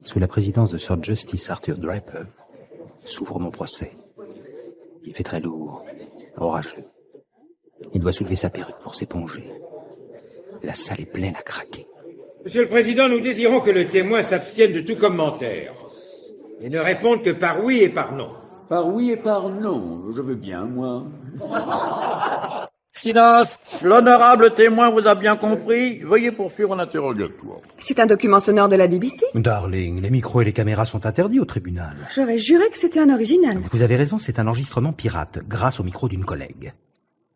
Sous la présidence de Sir Justice Arthur Draper, s'ouvre mon procès. Il fait très lourd, orageux. Il doit soulever sa perruque pour s'éponger. La salle est pleine à craquer. Monsieur le Président, nous désirons que le témoin s'abstienne de tout commentaire et ne réponde que par oui et par non. Par oui et par non, je veux bien, moi. Silence, l'honorable témoin vous a bien compris. Veuillez poursuivre l'interrogatoire. C'est un document sonore de la BBC. Darling, les micros et les caméras sont interdits au tribunal. J'aurais juré que c'était un original. Vous avez raison, c'est un enregistrement pirate, grâce au micro d'une collègue.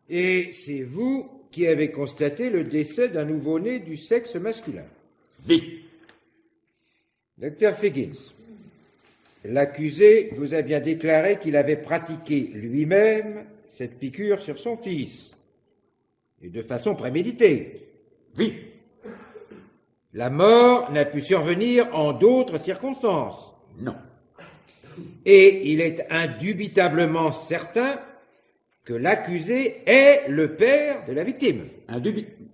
Et c'est vous qui avez constaté le décès d'un nouveau-né du sexe masculin. Oui. Docteur Figgins, l'accusé vous a bien déclaré qu'il avait pratiqué lui-même cette piqûre sur son fils, et de façon préméditée. Oui. La mort n'a pu survenir en d'autres circonstances. Non. Et il est indubitablement certain que l'accusé est le père de la victime.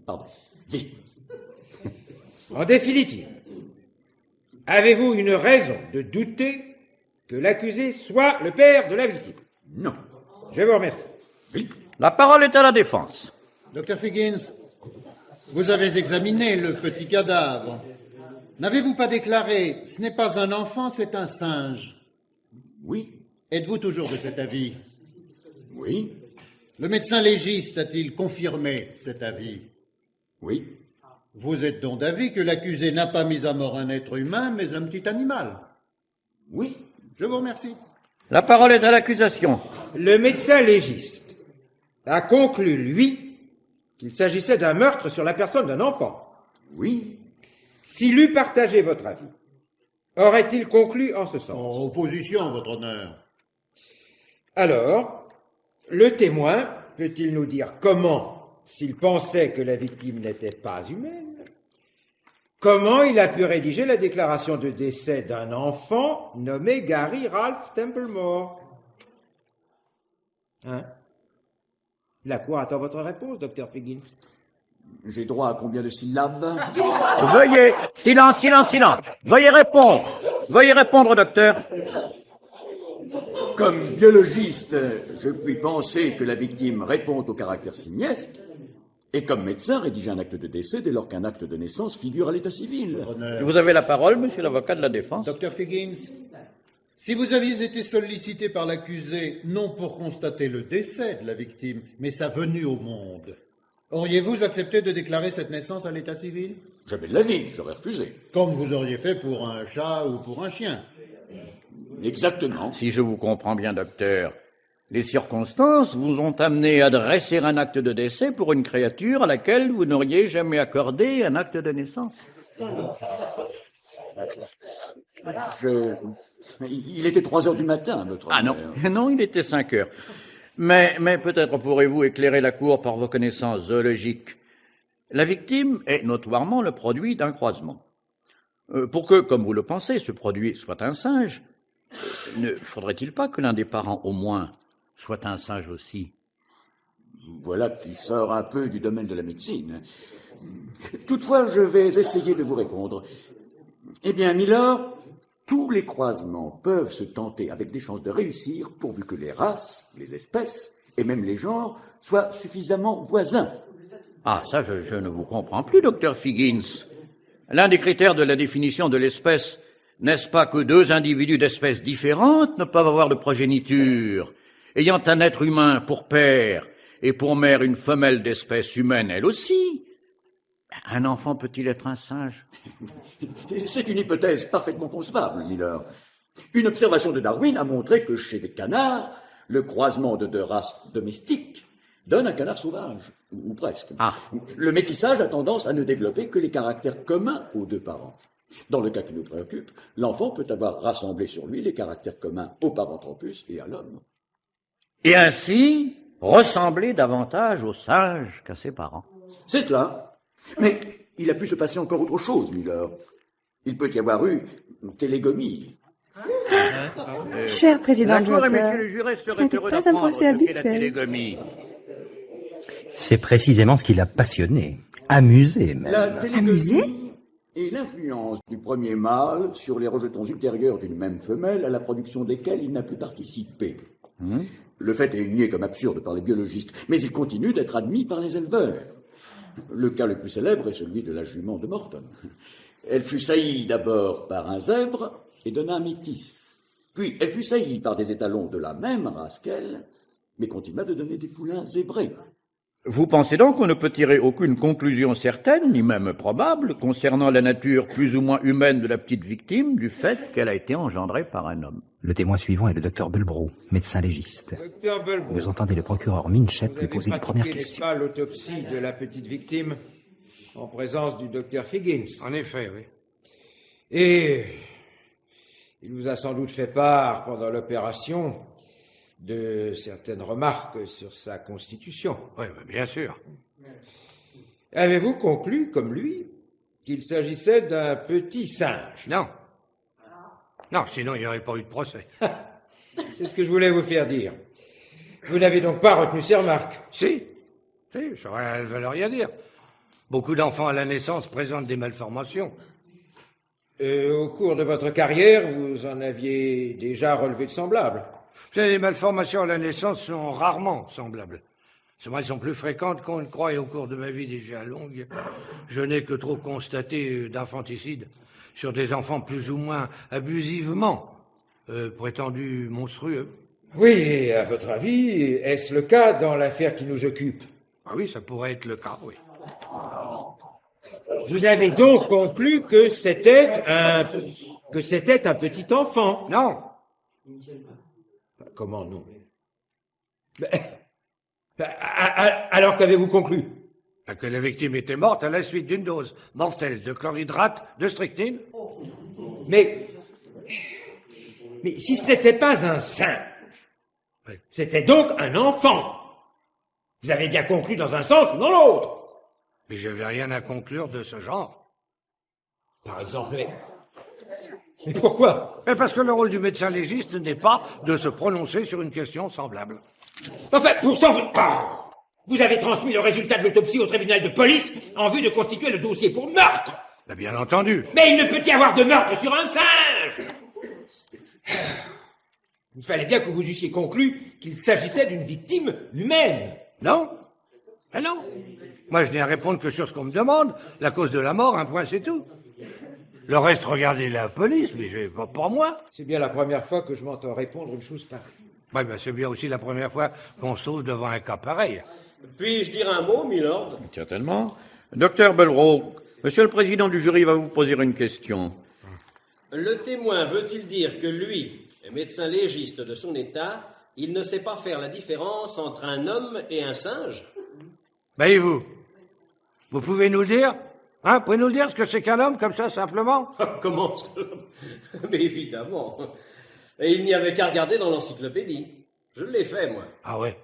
Pardon. Oui. En définitive, avez-vous une raison de douter que l'accusé soit le père de la victime? Non. Je vous remercie. Oui. La parole est à la défense. Docteur Figgins, vous avez examiné le petit cadavre. N'avez-vous pas déclaré « ce n'est pas un enfant, c'est un singe » ? Oui. Êtes-vous toujours de cet avis? Oui. Le médecin légiste a-t-il confirmé cet avis? Oui. Vous êtes donc d'avis que l'accusé n'a pas mis à mort un être humain, mais un petit animal? Oui. Je vous remercie. La parole est à l'accusation. Le médecin légiste a conclu, lui, qu'il s'agissait d'un meurtre sur la personne d'un enfant. Oui. S'il eût partagé votre avis, aurait-il conclu en ce sens? En opposition, votre honneur. Alors, le témoin peut-il nous dire comment, s'il pensait que la victime n'était pas humaine, comment il a pu rédiger la déclaration de décès d'un enfant nommé Gary Ralph Templemore? Hein? La Cour attend votre réponse, docteur Figgins. J'ai droit à combien de syllabes? Veuillez... Silence, silence, silence. Veuillez répondre. Veuillez répondre, docteur. Comme biologiste, je puis penser que la victime répond au caractère simiesque, et comme médecin, rédiger un acte de décès dès lors qu'un acte de naissance figure à l'état civil. Vous avez la parole, monsieur l'avocat de la défense. Docteur Figgins, si vous aviez été sollicité par l'accusé, non pour constater le décès de la victime, mais sa venue au monde, auriez-vous accepté de déclarer cette naissance à l'état civil? Jamais de la vie, j'aurais refusé. Comme vous auriez fait pour un chat ou pour un chien. Exactement. Si je vous comprends bien, docteur, les circonstances vous ont amené à dresser un acte de décès pour une créature à laquelle vous n'auriez jamais accordé un acte de naissance. Il était 3 heures du matin, notre Ah non, honneur. non, il était 5 heures. Mais peut-être pourrez-vous éclairer la Cour par vos connaissances zoologiques. La victime est notoirement le produit d'un croisement. Pour que, comme vous le pensez, ce produit soit un singe, ne faudrait-il pas que l'un des parents, au moins, soit un singe aussi? Voilà qui sort un peu du domaine de la médecine. Toutefois, je vais essayer de vous répondre. Eh bien, Milord, tous les croisements peuvent se tenter avec des chances de réussir pourvu que les races, les espèces et même les genres soient suffisamment voisins. Ah, ça, je ne vous comprends plus, docteur Figgins. L'un des critères de la définition de l'espèce, n'est-ce pas que 2 individus d'espèces différentes ne peuvent avoir de progéniture, ayant un être humain pour père et pour mère une femelle d'espèce humaine, elle aussi? Un enfant peut-il être un singe? C'est une hypothèse parfaitement concevable, Milord. Une observation de Darwin a montré que chez les canards, le croisement de 2 races domestiques donne un canard sauvage, ou presque. Ah. Le métissage a tendance à ne développer que les caractères communs aux 2 parents. Dans le cas qui nous préoccupe, l'enfant peut avoir rassemblé sur lui les caractères communs au paranthropus et à l'homme. Et ainsi, ressembler davantage au singe qu'à ses parents. C'est cela. Mais il a pu se passer encore autre chose, Milord. Il peut y avoir eu une télégomie. Cher président La Cour et Draper, messieurs les jurés ce seraient n'était heureux pas un d'apprendre procès ce qu'est la habituel. télégomie. C'est précisément ce qui l'a passionné, amusé même. La télégomie Amusé et l'influence du premier mâle sur les rejetons ultérieurs d'une même femelle à la production desquels il n'a pu participer. Le fait est nié comme absurde par les biologistes, mais il continue d'être admis par les éleveurs. Le cas le plus célèbre est celui de la jument de Morton. Elle fut saillie d'abord par un zèbre et donna un métis. Puis elle fut saillie par des étalons de la même race qu'elle, mais continua de donner des poulains zébrés. Vous pensez donc qu'on ne peut tirer aucune conclusion certaine, ni même probable, concernant la nature plus ou moins humaine de la petite victime, du fait qu'elle a été engendrée par un homme? Le témoin suivant est le docteur Bulbrough, médecin légiste. Docteur Bulbrough, Vous entendez le procureur Minchep lui poser les premières n'est-ce questions. pas l'autopsie de la petite victime en présence du docteur Figgins. En effet, oui. Et il vous a sans doute fait part, pendant l'opération, de certaines remarques sur sa constitution. Oui, bien sûr. Avez-vous conclu, comme lui, qu'il s'agissait d'un petit singe? Non. Non, sinon il n'y aurait pas eu de procès. C'est ce que je voulais vous faire dire. Vous n'avez donc pas retenu ces remarques? Si, ça ne veut rien dire. Beaucoup d'enfants à la naissance présentent des malformations. Au cours de votre carrière, vous en aviez déjà relevé de semblables? Les malformations à la naissance sont rarement semblables. Elles sont plus fréquentes qu'on ne croit et au cours de ma vie déjà longue, je n'ai que trop constaté d'infanticide sur des enfants plus ou moins abusivement prétendus monstrueux. Oui, et à votre avis, est-ce le cas dans l'affaire qui nous occupe? Ah oui, ça pourrait être le cas, oui. Vous avez donc conclu que c'était un petit enfant? Non. Comment non? Alors qu'avez-vous conclu? Que la victime était morte à la suite d'une dose mortelle de chlorhydrate de strychnine. Mais si ce n'était pas un singe, Oui. c'était donc un enfant. Vous avez bien conclu dans un sens ou dans l'autre. Mais je n'avais rien à conclure de ce genre. Par exemple, mais pourquoi? Mais parce que le rôle du médecin légiste n'est pas de se prononcer sur une question semblable. Enfin, pourtant, vous avez transmis le résultat de l'autopsie au tribunal de police en vue de constituer le dossier pour meurtre. Bien entendu. Mais il ne peut y avoir de meurtre sur un singe. Il fallait bien que vous eussiez conclu qu'il s'agissait d'une victime humaine. Non? Ah non. Moi, je n'ai à répondre que sur ce qu'on me demande. La cause de la mort, un point, c'est tout. Le reste, regardez la police, mais pas pour moi. C'est bien la première fois que je m'entends répondre une chose pareille. Oui, c'est bien aussi la première fois qu'on se trouve devant un cas pareil. Puis-je dire un mot, milord? Certainement. Docteur Bulbrough, monsieur le président du jury va vous poser une question. Le témoin veut-il dire que lui, médecin légiste de son état, il ne sait pas faire la différence entre un homme et un singe? Et vous pouvez nous le dire? Hein, pouvez nous le dire ce que c'est qu'un homme, comme ça, simplement? Comment? Mais évidemment. Et il n'y avait qu'à regarder dans l'encyclopédie. Je l'ai fait, moi. Ah ouais.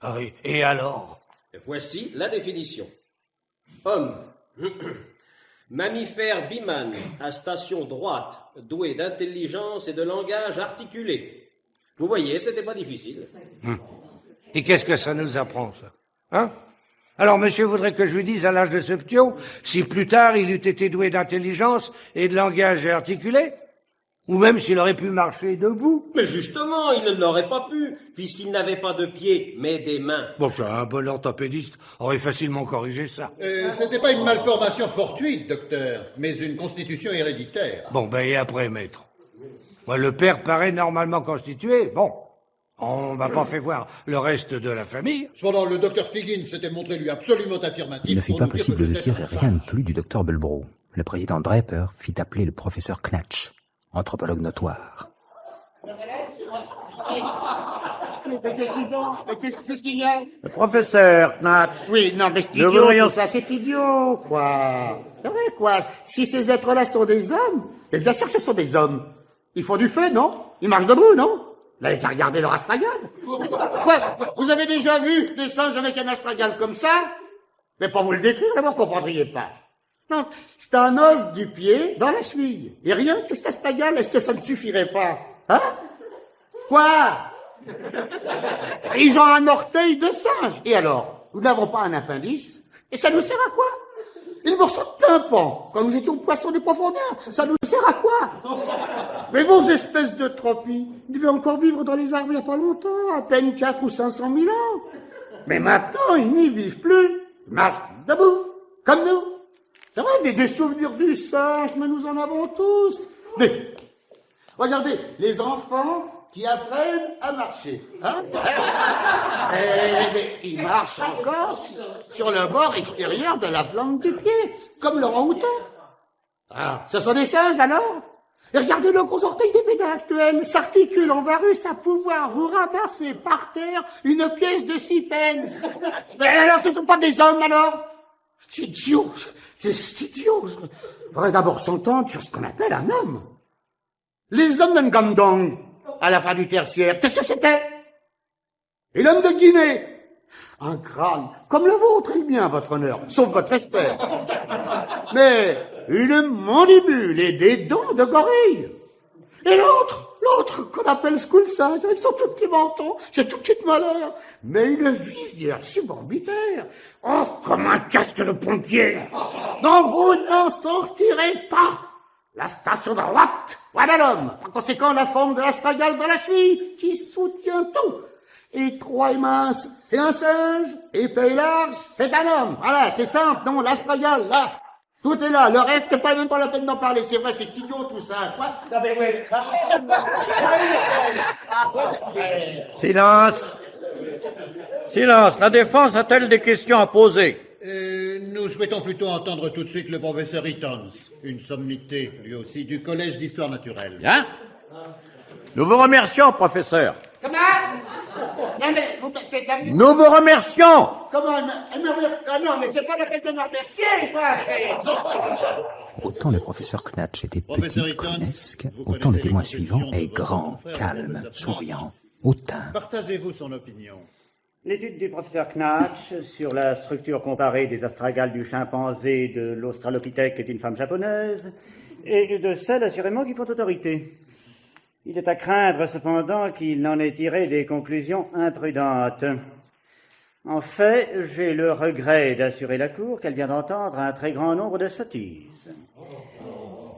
Ah oui. Et alors? Et voici la définition. Homme. Mammifère bimane à station droite, doué d'intelligence et de langage articulé. Vous voyez, c'était pas difficile. Et qu'est-ce que ça nous apprend, ça? Hein? Alors, monsieur voudrait que je lui dise à l'âge de ce ptiot si plus tard il eût été doué d'intelligence et de langage articulé? Ou même s'il aurait pu marcher debout? Mais justement, il ne l'aurait pas pu, puisqu'il n'avait pas de pieds, mais des mains. Bon, ça, un bon orthopédiste aurait facilement corrigé ça. C'était pas une malformation fortuite, docteur, mais une constitution héréditaire. Bon, et après, maître? Le père paraît normalement constitué. Bon, on m'a pas fait voir le reste de la famille. Cependant, le docteur Figgins s'était montré lui absolument affirmatif. Il ne fut pour pas nous dire possible que de c'était tirer un rien de singe. plus du docteur Bulbrough. Le président Draper fit appeler le professeur Knatch, anthropologue notoire. Qu'est-ce qu'il y a? Professeur Knatch. Oui, non, mais c'est Nous idiot, voudrions- tout ça, c'est idiot, quoi. C'est vrai, quoi. Si ces êtres-là sont des hommes, et bien sûr que ce sont des hommes. Ils font du feu, non? Ils marchent debout, non? Là, il y a qu'à regarder leur astragale. Quoi? Vous avez déjà vu des singes avec un astragale comme ça? Mais pour vous le décrire, vous ne comprendriez pas. Non, c'est un os du pied dans la cheville. Et rien que cet astragale, est-ce que ça ne suffirait pas? Hein? Quoi? Ils ont un orteil de singe. Et alors? Nous n'avons pas un appendice? Et ça nous sert à quoi? Il morceau de tympan, quand nous étions poissons des profondeurs, ça nous sert à quoi? Mais vos espèces de tropies devaient encore vivre dans les arbres il n'y a pas longtemps, à peine 4 ou 500 000 ans. Mais maintenant, ils n'y vivent plus. Ils marchent debout, comme nous. C'est vrai, des souvenirs du singe, mais nous en avons tous. Mais, regardez, les enfants qui apprennent à marcher. Hein? Mais ils marchent encore sur le bord extérieur de la plante du pied, comme l'orang-outan. Ah, ce sont des singes alors? Et regardez le gros orteil des pédales actuels, s'articule en varus à pouvoir vous ramasser par terre une pièce de 6 pence. Mais alors, ce ne sont pas des hommes alors? C'est idiot, c'est idiot. Il faudrait d'abord s'entendre sur ce qu'on appelle un homme. Les hommes d'Ngandong, à la fin du tertiaire, qu'est-ce que c'était? Et l'homme de Guinée? Un crâne, comme le vôtre et le mien, votre honneur, sauf votre respect. Mais une mandibule et des dents de gorille. Et l'autre qu'on appelle Schoolsage, avec son tout petit menton, ses tout petites molaires, mais une visière suborbitaire. Oh, comme un casque de pompier. Non, vous n'en sortirez pas. La station droite, voilà l'homme. Par conséquent, la forme de l'astragale dans la cheville, qui soutient tout. Étroit et mince, c'est un singe. Épais et large, c'est un homme. Voilà, c'est simple, non, l'astragale, là. Tout est là, le reste, c'est pas même pas la peine d'en parler. C'est vrai, c'est idiot tout ça. Quoi? Non, mais ouais. Silence. Silence. La défense a-t-elle des questions à poser? Nous souhaitons plutôt entendre tout de suite le professeur Eatons, une sommité, lui aussi, du Collège d'Histoire Naturelle. Bien. Nous vous remercions, professeur. Comment? Non, mais, c'est la... Nous vous remercions. Comment? Non, mais c'est pas la peine de me remercier, quoi. Autant le professeur Knatch était Professeur petit, Eatons, clownesque, vous autant le connaissez témoin les suivant conceptions est de votre grand, confrère, calme, vous observez. souriant, hautain. Partagez-vous son opinion? L'étude du professeur Knatch sur la structure comparée des astragales du chimpanzé et de l'australopithèque d'une femme japonaise et de celle assurément qui font autorité. Il est à craindre cependant qu'il n'en ait tiré des conclusions imprudentes. En fait, j'ai le regret d'assurer la Cour qu'elle vient d'entendre un très grand nombre de sottises.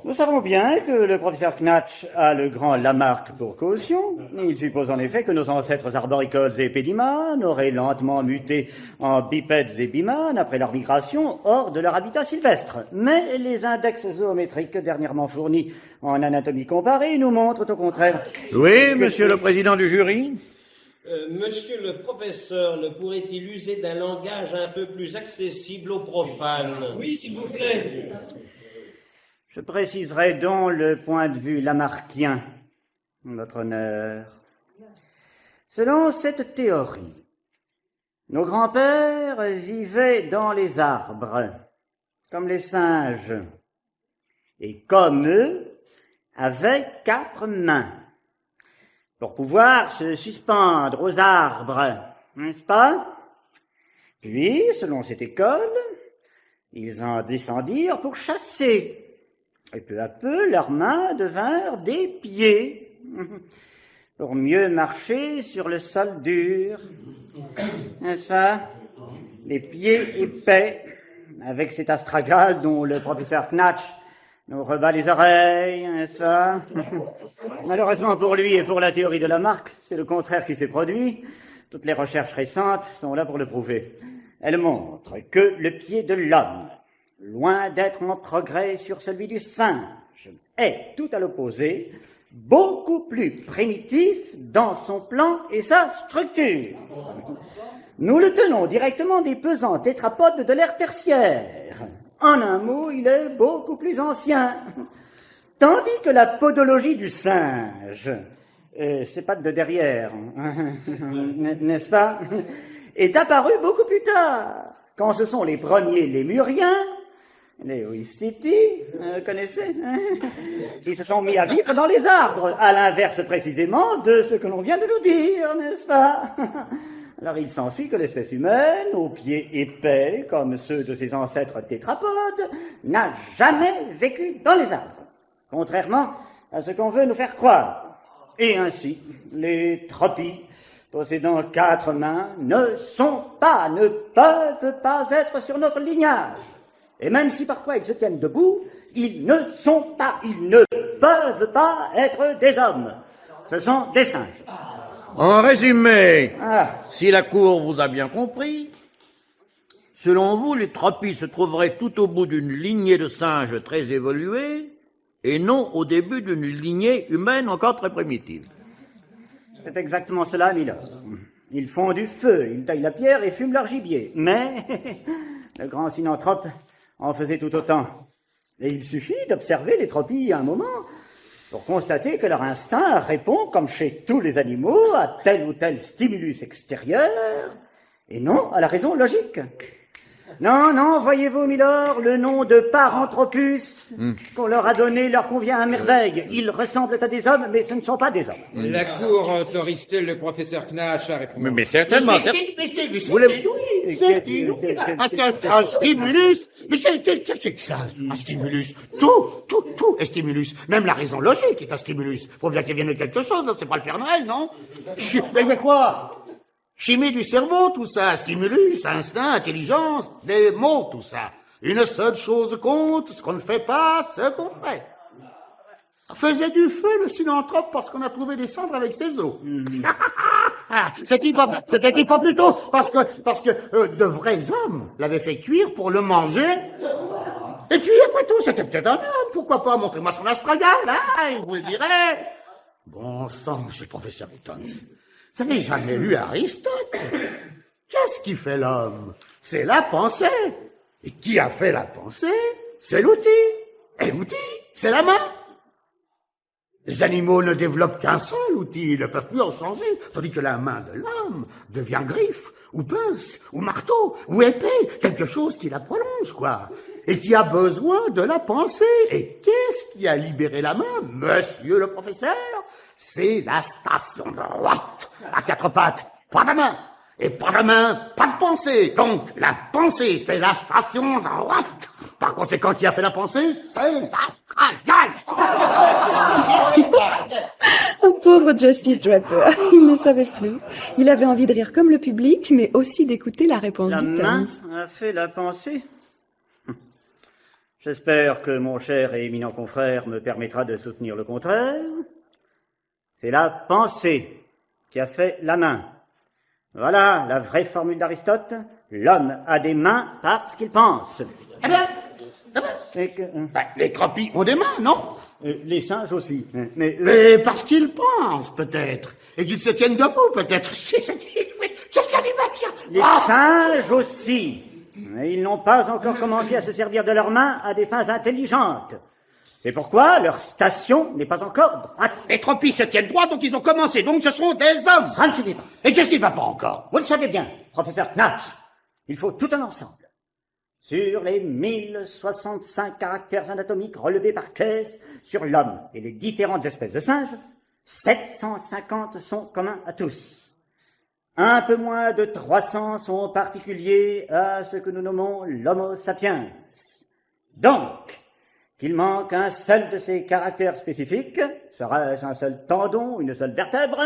Nous savons bien que le professeur Knatch a le grand Lamarck pour caution. Il suppose en effet que nos ancêtres arboricoles et pédimans auraient lentement muté en bipèdes et bimanes après leur migration hors de leur habitat sylvestre. Mais les index zoométriques dernièrement fournis en anatomie comparée nous montrent au contraire... Oui, monsieur le président du jury. Monsieur le professeur, ne pourrait-il user d'un langage un peu plus accessible aux profanes? Oui, s'il vous plaît. Je préciserai donc le point de vue lamarckien, votre honneur. Selon cette théorie, nos grands-pères vivaient dans les arbres, comme les singes, et comme eux, avaient 4 mains, pour pouvoir se suspendre aux arbres, n'est-ce pas? Puis, selon cette école, ils en descendirent pour chasser. Et peu à peu, leurs mains devinrent des pieds, pour mieux marcher sur le sol dur. N'est-ce pas? Les pieds épais, avec cet astragale dont le professeur Knatch nous rebat les oreilles, n'est-ce pas? Malheureusement pour lui et pour la théorie de Lamarck, c'est le contraire qui s'est produit. Toutes les recherches récentes sont là pour le prouver. Elles montrent que le pied de l'homme, loin d'être en progrès sur celui du singe, est, tout à l'opposé, beaucoup plus primitif dans son plan et sa structure. Nous le tenons directement des pesants tétrapodes de l'ère tertiaire. En un mot, il est beaucoup plus ancien. Tandis que la podologie du singe, ses pattes de derrière, n'est-ce pas, est apparue beaucoup plus tard, quand ce sont les premiers lémuriens, les Ouistiti, connaissez, qui se sont mis à vivre dans les arbres, à l'inverse précisément de ce que l'on vient de nous dire, n'est-ce pas? Alors il s'ensuit que l'espèce humaine, aux pieds épais comme ceux de ses ancêtres tétrapodes, n'a jamais vécu dans les arbres, contrairement à ce qu'on veut nous faire croire. Et ainsi, les tropies, possédant 4 mains, ne peuvent pas être sur notre lignage. Et même si parfois ils se tiennent debout, ils ne peuvent pas être des hommes. Ce sont des singes. En résumé, Ah. si la Cour vous a bien compris, selon vous, les tropies se trouveraient tout au bout d'une lignée de singes très évolués et non au début d'une lignée humaine encore très primitive. C'est exactement cela, Milord. Ils font du feu, ils taillent la pierre et fument leur gibier. Mais le grand synanthrope en faisait tout autant. Et il suffit d'observer les tropies un moment pour constater que leur instinct répond, comme chez tous les animaux, à tel ou tel stimulus extérieur, et non à la raison logique. Non, voyez-vous, Milord, le nom de Paranthropus qu'on leur a donné leur convient à merveille. Ils ressemblent à des hommes, mais ce ne sont pas des hommes. La Cour autorise-t-elle le professeur Knash à répondre? Mais certainement. Un stimulus? Mais qu'est-ce que c'est que ça, un stimulus? Tout est stimulus. Même la raison logique est un stimulus. Faut bien qu'il vienne de quelque chose, hein, c'est pas le Père Noël, non? Mais quoi? Chimie du cerveau, tout ça. Stimulus, instinct, intelligence, des mots, tout ça. Une seule chose compte, ce qu'on ne fait pas, ce qu'on fait. Faisait du feu, le synanthrope, parce qu'on a trouvé des cendres avec ses os. C'était pas plutôt parce que de vrais hommes l'avaient fait cuire pour le manger. Et puis, après tout, c'était peut-être un homme. Pourquoi pas? Montrez-moi son astragale, hein, il vous le dirait. Bon sang, monsieur le professeur Eaton. Vous n'avez jamais lu Aristote? Qu'est-ce qui fait l'homme? C'est la pensée. Et qui a fait la pensée? C'est l'outil. Et l'outil, c'est la main. Les animaux ne développent qu'un seul outil, ils ne peuvent plus en changer, tandis que la main de l'homme devient griffe, ou pince, ou marteau, ou épée, quelque chose qui la prolonge, quoi, et qui a besoin de la pensée. Et qu'est-ce qui a libéré la main, monsieur le professeur? C'est la station droite, à quatre pattes, pas de main, et pas de main, pas de pensée. Donc, la pensée, c'est la station droite. Par conséquent, qui a fait la pensée? C'est l'astragale. Un pauvre Justice Draper, il ne savait plus. Il avait envie de rire comme le public, mais aussi d'écouter la réponse La du main Pence. a fait la pensée. J'espère que mon cher et éminent confrère me permettra de soutenir le contraire. C'est la pensée qui a fait la main. Voilà la vraie formule d'Aristote. L'homme a des mains parce qu'il pense. Eh ben, Et que, les tropies ont des mains, non? les singes aussi. Mais Mais parce qu'ils pensent, peut-être. Et qu'ils se tiennent debout, peut-être. Qu'est-ce qu'il dit, tiens? les singes aussi. Mais ils n'ont pas encore commencé à se servir de leurs mains à des fins intelligentes. C'est pourquoi leur station n'est pas encore droite. Les tropies se tiennent droit, donc ils ont commencé. Donc ce sont des hommes. Ça ne suffit pas. Et qu'est-ce qui va pas encore? Vous le savez bien, professeur Knash. Il faut tout un ensemble. Sur les 1065 caractères anatomiques relevés par Claes sur l'homme et les différentes espèces de singes, 750 sont communs à tous. Un peu moins de 300 sont particuliers à ce que nous nommons l'Homo sapiens. Donc, qu'il manque un seul de ces caractères spécifiques, serait-ce un seul tendon, une seule vertèbre,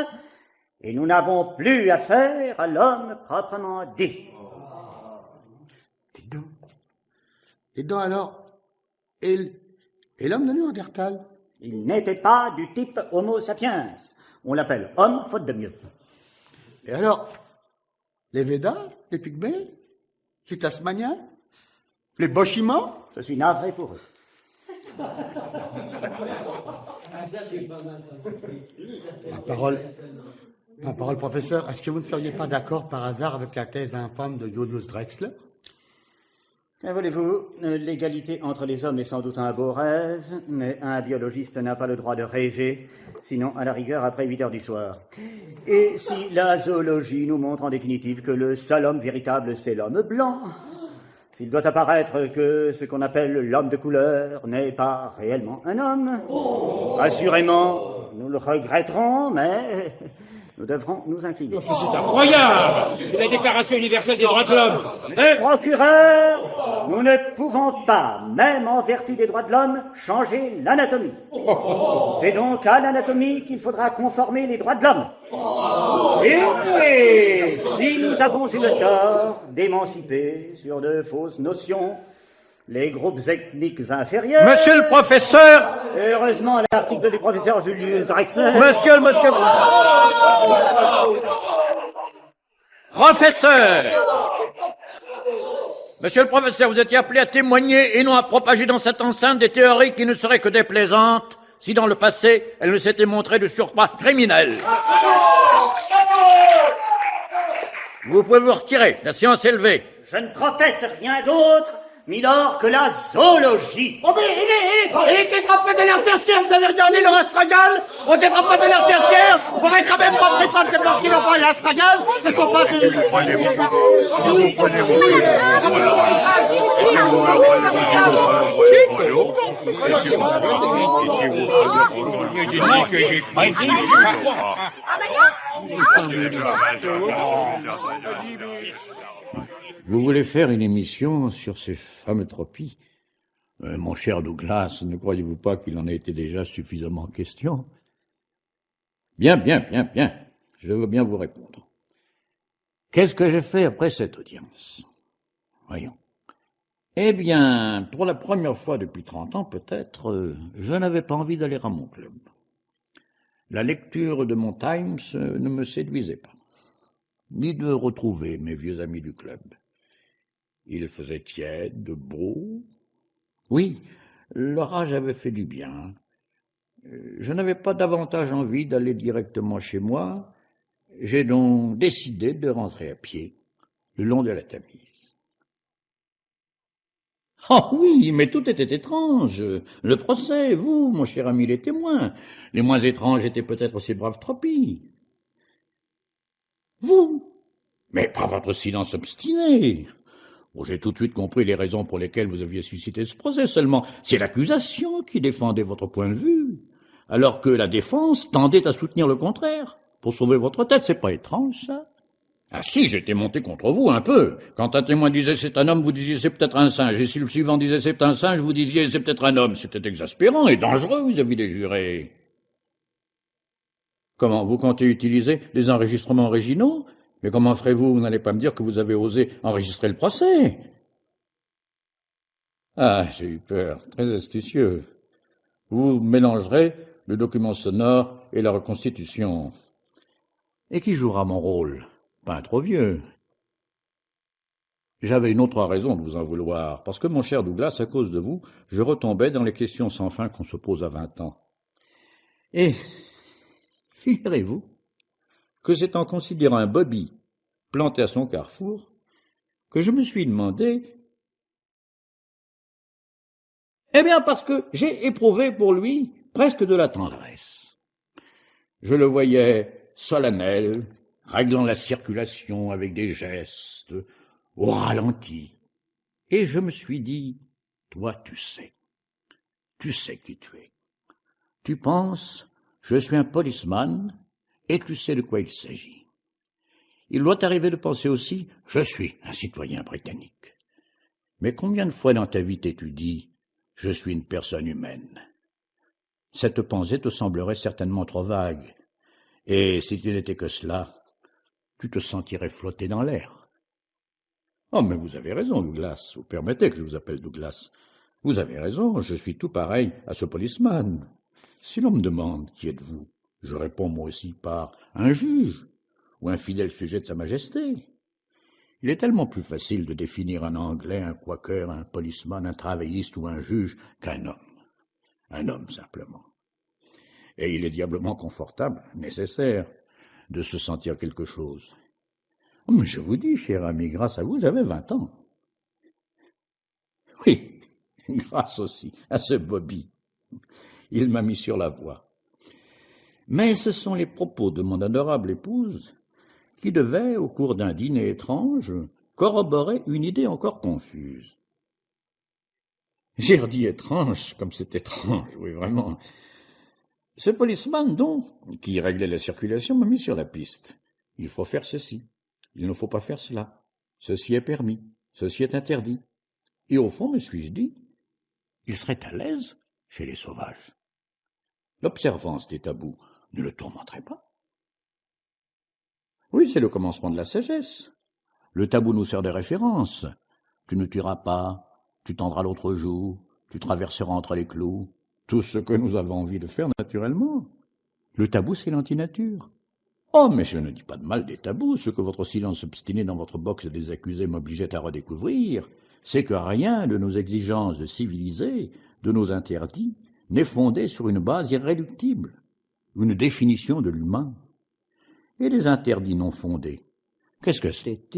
et nous n'avons plus affaire à l'homme proprement dit. Les dents alors? Et l'homme de Néandertal? Il n'était pas du type Homo sapiens. On l'appelle homme faute de mieux. Et alors? Les Védas? Les Pygmées? Les Tasmaniens? Les Boshimans? Je suis navré pour eux. Ma parole, professeur, est-ce que vous ne seriez pas d'accord par hasard avec la thèse infâme de Julius Drexler? Que voulez-vous, l'égalité entre les hommes est sans doute un beau rêve, mais un biologiste n'a pas le droit de rêver, sinon à la rigueur après 8 heures du soir. Et si la zoologie nous montre en définitive que le seul homme véritable, c'est l'homme blanc, s'il doit apparaître que ce qu'on appelle l'homme de couleur n'est pas réellement un homme, assurément, nous le regretterons, mais nous devrons nous incliner. C'est incroyable! C'est la Déclaration universelle des droits de l'homme! Procureur, nous ne pouvons pas, même en vertu des droits de l'homme, changer l'anatomie. C'est donc à l'anatomie qu'il faudra conformer les droits de l'homme. Et si nous avons eu le tort d'émanciper sur de fausses notions les groupes ethniques inférieurs. Monsieur le professeur! Heureusement, l'article du professeur Julius Drexler. Monsieur. Professeur! Monsieur le professeur, vous étiez appelé à témoigner et non à propager dans cette enceinte des théories qui ne seraient que déplaisantes si dans le passé elles ne s'étaient montrées de surcroît criminelles. Vous pouvez vous retirer, la séance est levée. Je ne professe rien d'autre, milord, que la zoologie. Oh, mais il était tétrapède de l'air tertiaire, vous avez regardé le astragale? Au tétrapède de l'air tertiaire, vous n'avez quand même pas prétendre que parce qu'il n'a pas l'astragale, ce sont pas des... Vous voulez faire une émission sur ces fameux tropies? Mon cher Douglas, ne croyez-vous pas qu'il en a été déjà suffisamment question? Bien. Je veux bien vous répondre. Qu'est-ce que j'ai fait après cette audience? Voyons. Eh bien, pour la première fois depuis 30 ans peut-être, je n'avais pas envie d'aller à mon club. La lecture de mon Times ne me séduisait pas, ni de retrouver mes vieux amis du club. Il faisait tiède, beau. Oui, l'orage avait fait du bien. Je n'avais pas davantage envie d'aller directement chez moi. J'ai donc décidé de rentrer à pied, le long de la Tamise. Oh oui, mais tout était étrange. Le procès, vous, mon cher ami, les témoins. Les moins étranges étaient peut-être ces braves tropies. Vous, mais par votre silence obstiné. Oh, j'ai tout de suite compris les raisons pour lesquelles vous aviez suscité ce procès. Seulement, c'est l'accusation qui défendait votre point de vue, alors que la défense tendait à soutenir le contraire, pour sauver votre tête. C'est pas étrange, ça? Ah si, j'étais monté contre vous un peu. Quand un témoin disait c'est un homme, vous disiez c'est peut-être un singe. Et si le suivant disait c'est un singe, vous disiez c'est peut-être un homme. C'était exaspérant et dangereux vis-à-vis des jurés. Comment, vous comptez utiliser des enregistrements originaux? Mais comment ferez-vous? Vous n'allez pas me dire que vous avez osé enregistrer le procès? Ah, j'ai eu peur. Très astucieux. Vous mélangerez le document sonore et la reconstitution. Et qui jouera mon rôle? Pas un trop vieux. J'avais une autre raison de vous en vouloir, parce que, mon cher Douglas, à cause de vous, je retombais dans les questions sans fin qu'on se pose à 20 ans. Et figurez-vous que c'est en considérant un Bobby planté à son carrefour que je me suis demandé... Eh bien, parce que j'ai éprouvé pour lui presque de la tendresse. Je le voyais solennel, réglant la circulation avec des gestes, au ralenti. Et je me suis dit, toi, tu sais qui tu es. Tu penses, je suis un policeman, et tu sais de quoi il s'agit. Il doit t'arriver de penser aussi, je suis un citoyen britannique. Mais combien de fois dans ta vie t'es-tu dit, je suis une personne humaine? Cette pensée te semblerait certainement trop vague, et si tu n'étais que cela, tu te sentirais flotter dans l'air. Oh, mais vous avez raison, Douglas. Vous permettez que je vous appelle Douglas. Vous avez raison, je suis tout pareil à ce policeman. Si l'on me demande qui êtes-vous, je réponds moi aussi par un juge ou un fidèle sujet de Sa Majesté. Il est tellement plus facile de définir un Anglais, un quaker, un policeman, un travailliste ou un juge qu'un homme. Un homme, simplement. Et il est diablement confortable, nécessaire, de se sentir quelque chose. Mais je vous dis, cher ami, grâce à vous, j'avais 20 ans. Oui, grâce aussi à ce Bobby. Il m'a mis sur la voie. Mais ce sont les propos de mon adorable épouse qui devaient, au cours d'un dîner étrange, corroborer une idée encore confuse. J'ai redit étrange, comme c'est étrange, oui, vraiment. Ce policeman, donc, qui réglait la circulation, m'a mis sur la piste. Il faut faire ceci. Il ne faut pas faire cela. Ceci est permis. Ceci est interdit. Et au fond, me suis-je dit, il serait à l'aise chez les sauvages. L'observance des tabous ne le tourmenterait pas. Oui, c'est le commencement de la sagesse. Le tabou nous sert de référence. Tu ne tueras pas, Tu tendras l'autre joue, tu traverseras entre les clous. Tout ce que nous avons envie de faire naturellement. Le tabou, c'est l'antinature. Oh, mais je ne dis pas de mal des tabous. Ce que votre silence obstiné dans votre box des accusés m'obligeait à redécouvrir, c'est que rien de nos exigences civilisées, de nos interdits, n'est fondé sur une base irréductible, une définition de l'humain. Et les interdits non fondés, qu'est-ce que c'est?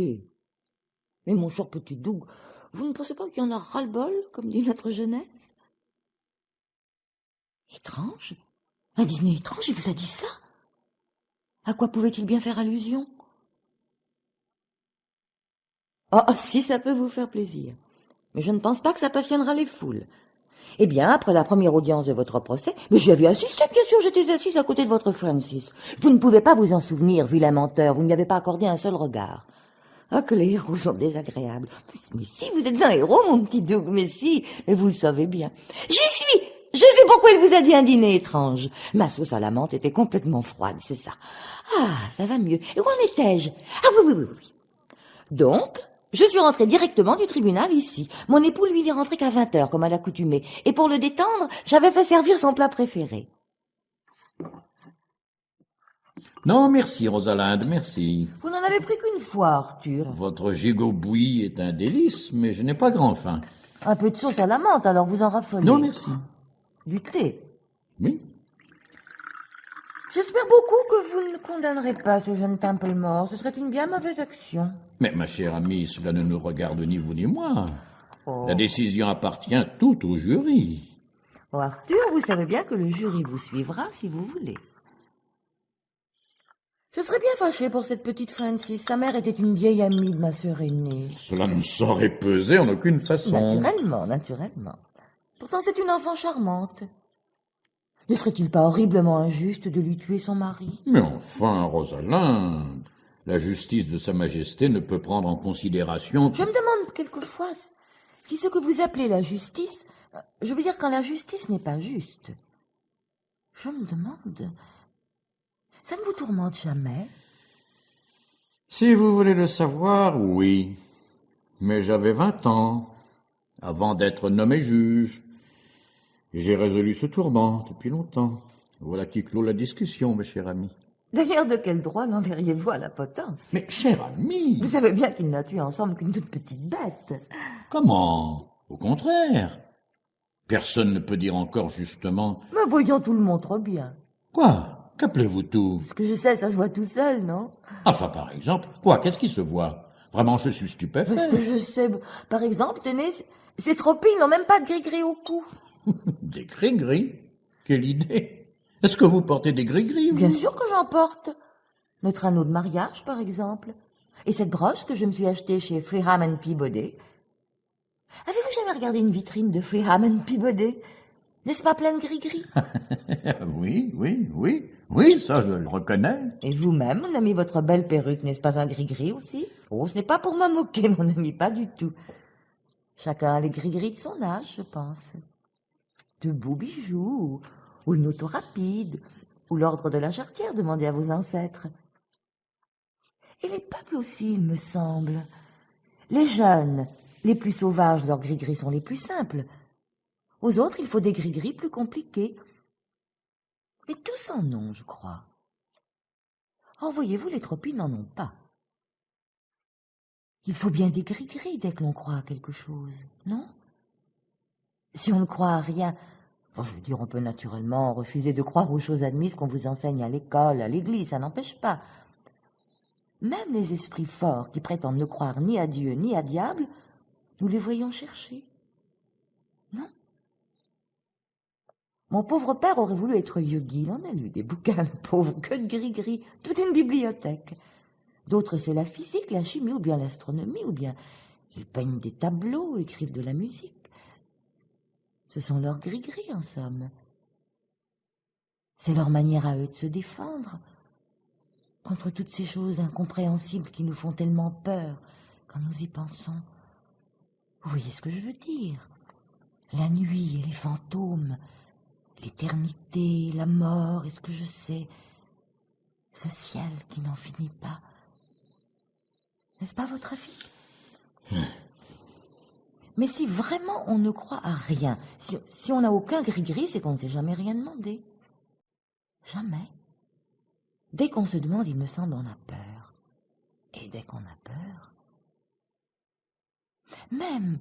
Mais mon cher petit Doug, vous ne pensez pas qu'il y en a ras-le-bol, comme dit notre jeunesse? Étrange? Un dîner étrange, il vous a dit ça? À quoi pouvait-il bien faire allusion? Ah, si ça peut vous faire plaisir. Mais je ne pense pas que ça passionnera les foules. Eh bien, après la première audience de votre procès, mais j'y avais assisté, bien sûr, j'étais assise à côté de votre Francis. Vous ne pouvez pas vous en souvenir, vilain menteur, vous n'y avez pas accordé un seul regard. Ah, que les héros sont désagréables. Mais si, vous êtes un héros, mon petit Doug, mais si, et vous le savez bien. J'y suis! Je sais pourquoi il vous a dit un dîner étrange. Ma sauce à la menthe était complètement froide, c'est ça. Ah, ça va mieux. Et où en étais-je? Ah oui. Donc, je suis rentrée directement du tribunal ici. Mon époux, lui, n'est rentré qu'à 20h, comme à l'accoutumée. Et pour le détendre, j'avais fait servir son plat préféré. Non, merci, Rosalinde, merci. Vous n'en avez pris qu'une fois, Arthur. Votre gigot bouilli est un délice, mais je n'ai pas grand faim. Un peu de sauce à la menthe, alors vous en raffolez. Non, merci. Du thé? Oui. J'espère beaucoup que vous ne condamnerez pas ce jeune Temple mort. Ce serait une bien mauvaise action. Mais ma chère amie, cela ne nous regarde ni vous ni moi. Oh. La décision appartient tout au jury. Oh, Arthur, vous savez bien que le jury vous suivra si vous voulez. Je serais bien fâchée pour cette petite Francis. Sa mère était une vieille amie de ma sœur aînée. Cela ne saurait peser en aucune façon. Naturellement. Pourtant, c'est une enfant charmante. Ne serait-il pas horriblement injuste de lui tuer son mari? Mais enfin, Rosalinde, la justice de Sa Majesté ne peut prendre en considération... Je me demande quelquefois si ce que vous appelez la justice... Je veux dire quand la justice n'est pas juste. Je me demande... Ça ne vous tourmente jamais? Si vous voulez le savoir, oui. Mais j'avais 20 ans, avant d'être nommé juge. J'ai résolu ce tourment depuis longtemps. Voilà qui clôt la discussion, mes chers amis. D'ailleurs, de quel droit l'enverriez-vous à la potence? Mais, cher ami... Vous savez bien qu'il n'a tué ensemble qu'une toute petite bête. Comment? Au contraire. Personne ne peut dire encore justement... Mais voyons, tout le montre bien. Quoi? Qu'appelez-vous tout? Ce que je sais, ça se voit tout seul, non? Enfin, par exemple. Quoi? Qu'est-ce qui se voit? Vraiment, je suis stupéfait. Parce que je sais... Par exemple, tenez, ces tropines n'ont même pas de gris-gris au cou. Des gris-gris? Quelle idée! Est-ce que vous portez des gris-gris, vous? Bien sûr que j'en porte. Notre anneau de mariage, par exemple. Et cette broche que je me suis achetée chez Freeham & Peabody. Avez-vous jamais regardé une vitrine de Freeham & Peabody? N'est-ce pas plein de gris-gris? Oui, ça je le reconnais. Et vous-même, mon ami, votre belle perruque, n'est-ce pas un gris-gris aussi? Oh, ce n'est pas pour me moquer, mon ami, pas du tout. Chacun a les gris-gris de son âge, je pense. De beaux bijoux, ou une auto rapide, ou l'ordre de la Charretière, demandez à vos ancêtres. Et les peuples aussi, il me semble. Les jeunes, les plus sauvages, leurs gris-gris sont les plus simples. Aux autres, il faut des gris-gris plus compliqués. Mais tous en ont, je crois. Oh, voyez-vous, les tropines n'en ont pas. Il faut bien des gris-gris dès que l'on croit à quelque chose, non? Si on ne croit à rien, enfin, je veux dire, on peut naturellement refuser de croire aux choses admises qu'on vous enseigne à l'école, à l'église, ça n'empêche pas. Même les esprits forts qui prétendent ne croire ni à Dieu ni à diable, nous les voyons chercher. Non? Mon pauvre père aurait voulu être yogi. Il en a lu des bouquins, le pauvre, que de gris-gris, toute une bibliothèque. D'autres, c'est la physique, la chimie, ou bien l'astronomie, ou bien ils peignent des tableaux, écrivent de la musique. Ce sont leurs gris-gris, en somme. C'est leur manière à eux de se défendre contre toutes ces choses incompréhensibles qui nous font tellement peur quand nous y pensons. Vous voyez ce que je veux dire? La nuit et les fantômes, l'éternité, la mort, est-ce que je sais? Ce ciel qui n'en finit pas. N'est-ce pas votre avis? Mais si vraiment on ne croit à rien, si on n'a aucun gris-gris, c'est qu'on ne s'est jamais rien demandé. Jamais. Dès qu'on se demande, il me semble, on a peur. Et dès qu'on a peur... Même,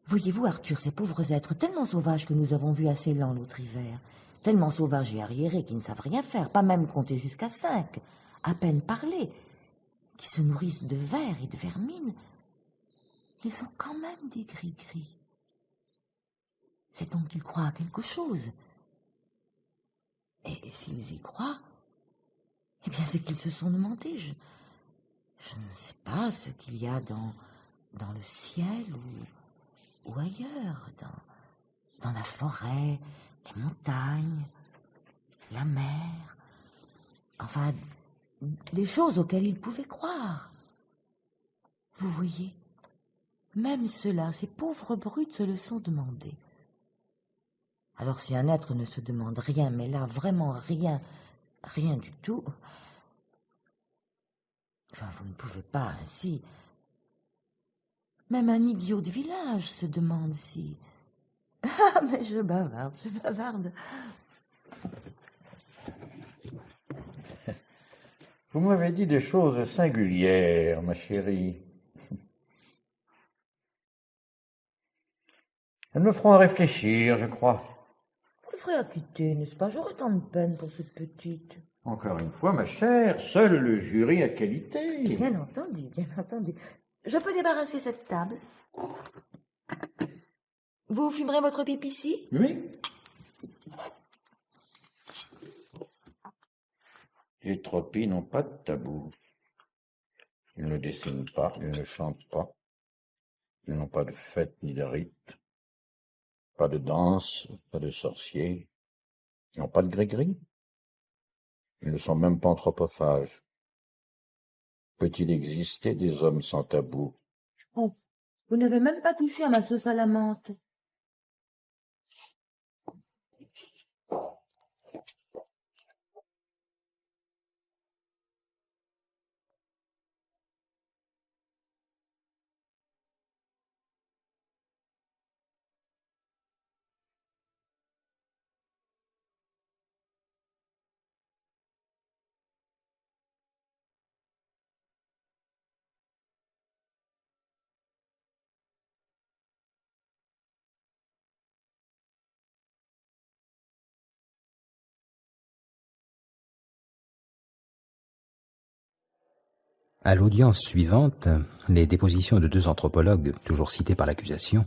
voyez-vous, Arthur, ces pauvres êtres tellement sauvages que nous avons vus à Ceylan l'autre hiver, tellement sauvages et arriérés qui ne savent rien faire, pas même compter jusqu'à 5, à peine parler, qui se nourrissent de vers et de vermine, ils ont quand même des gris-gris. C'est donc qu'ils croient à quelque chose. Et s'ils y croient, eh bien c'est qu'ils se sont demandé, je ne sais pas ce qu'il y a dans le ciel ou ailleurs, dans la forêt, les montagnes, la mer, enfin, des choses auxquelles ils pouvaient croire. Vous voyez, même ceux-là, ces pauvres brutes, se le sont demandé. Alors si un être ne se demande rien, mais là, vraiment rien, rien du tout, enfin, vous ne pouvez pas ainsi. Même un idiot de village se demande si... Ah, mais je bavarde. Vous m'avez dit des choses singulières, ma chérie. Elles me feront réfléchir, je crois. Vous le ferez acquitter, n'est-ce pas? J'aurais tant de peine pour cette petite. Encore une fois, ma chère, seul le jury a qualité. Bien entendu, bien entendu. Je peux débarrasser cette table? Vous fumerez votre pipe ici? Oui. Les Tropis n'ont pas de tabou. Ils ne dessinent pas, ils ne chantent pas. Ils n'ont pas de fête ni de rite. Pas de danse, pas de sorciers. Ils n'ont pas de gris-gris. Ils ne sont même pas anthropophages. Peut-il exister des hommes sans tabou? Oh, vous n'avez même pas touché à ma sauce à la menthe. À l'audience suivante, les dépositions de 2 anthropologues, toujours cités par l'accusation,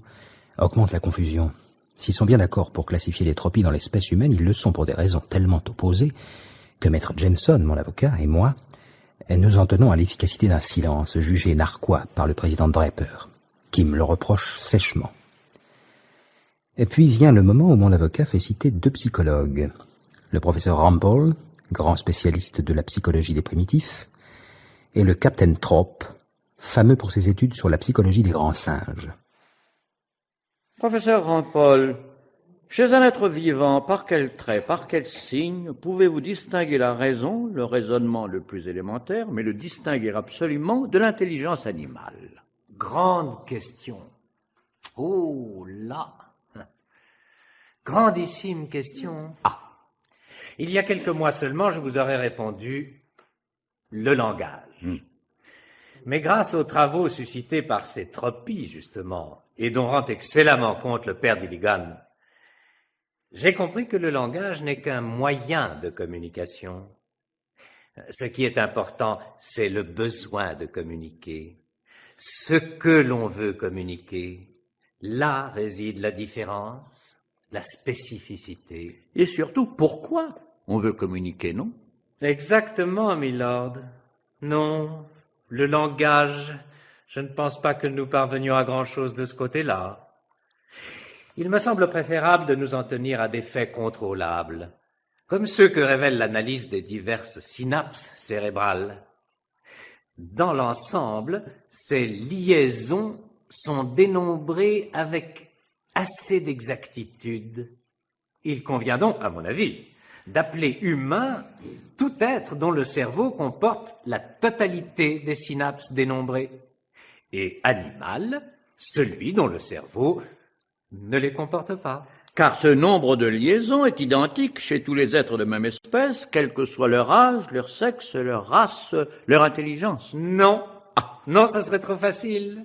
augmentent la confusion. S'ils sont bien d'accord pour classifier les Tropis dans l'espèce humaine, ils le sont pour des raisons tellement opposées que maître Jameson, mon avocat, et moi, nous en tenons à l'efficacité d'un silence jugé narquois par le président Draper, qui me le reproche sèchement. Et puis vient le moment où mon avocat fait citer 2 psychologues. Le professeur Rampol, grand spécialiste de la psychologie des primitifs, et le capitaine Thorpe, fameux pour ses études sur la psychologie des grands singes. Professeur Rampol, chez un être vivant, par quel trait, par quel signe, pouvez-vous distinguer la raison, le raisonnement le plus élémentaire, mais le distinguer absolument de l'intelligence animale? Grande question. Oh là! Grandissime question. Il y a quelques mois seulement, je vous aurais répondu le langage. Mais grâce aux travaux suscités par ces Tropis, justement, et dont rend excellemment compte le père Dilligan, j'ai compris que le langage n'est qu'un moyen de communication. Ce qui est important, c'est le besoin de communiquer, ce que l'on veut communiquer. Là réside la différence, la spécificité. Et surtout, pourquoi on veut communiquer, non? Exactement, milord. Non, le langage, je ne pense pas que nous parvenions à grand-chose de ce côté-là. Il me semble préférable de nous en tenir à des faits contrôlables, comme ceux que révèle l'analyse des diverses synapses cérébrales. Dans l'ensemble, ces liaisons sont dénombrées avec assez d'exactitude. Il convient donc, à mon avis, d'appeler humain tout être dont le cerveau comporte la totalité des synapses dénombrées, et animal celui dont le cerveau ne les comporte pas. Car ce nombre de liaisons est identique chez tous les êtres de même espèce, quel que soit leur âge, leur sexe, leur race, leur intelligence. Non. Non, ça serait trop facile.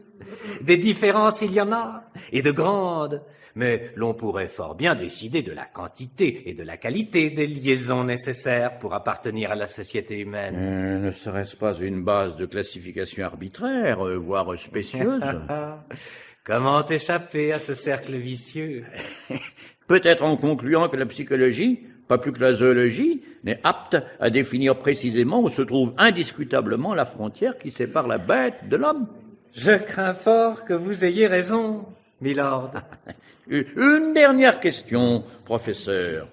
Des différences, il y en a, et de grandes. Mais l'on pourrait fort bien décider de la quantité et de la qualité des liaisons nécessaires pour appartenir à la société humaine. Ne serait-ce pas une base de classification arbitraire, voire spécieuse? Comment échapper à ce cercle vicieux? Peut-être en concluant que la psychologie, pas plus que la zoologie, n'est apte à définir précisément où se trouve indiscutablement la frontière qui sépare la bête de l'homme. Je crains fort que vous ayez raison, milord. Une dernière question, professeur.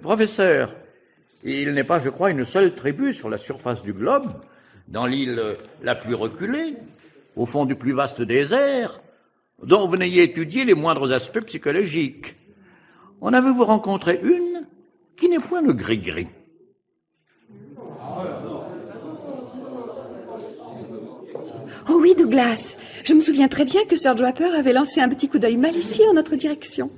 Professeur, il n'est pas, je crois, une seule tribu sur la surface du globe, dans l'île la plus reculée, au fond du plus vaste désert, dont vous n'ayez étudié les moindres aspects psychologiques. En avez-vous rencontré une qui n'est point le gris-gris? Oh oui, Douglas. Je me souviens très bien que Sir Draper avait lancé un petit coup d'œil malicieux en notre direction.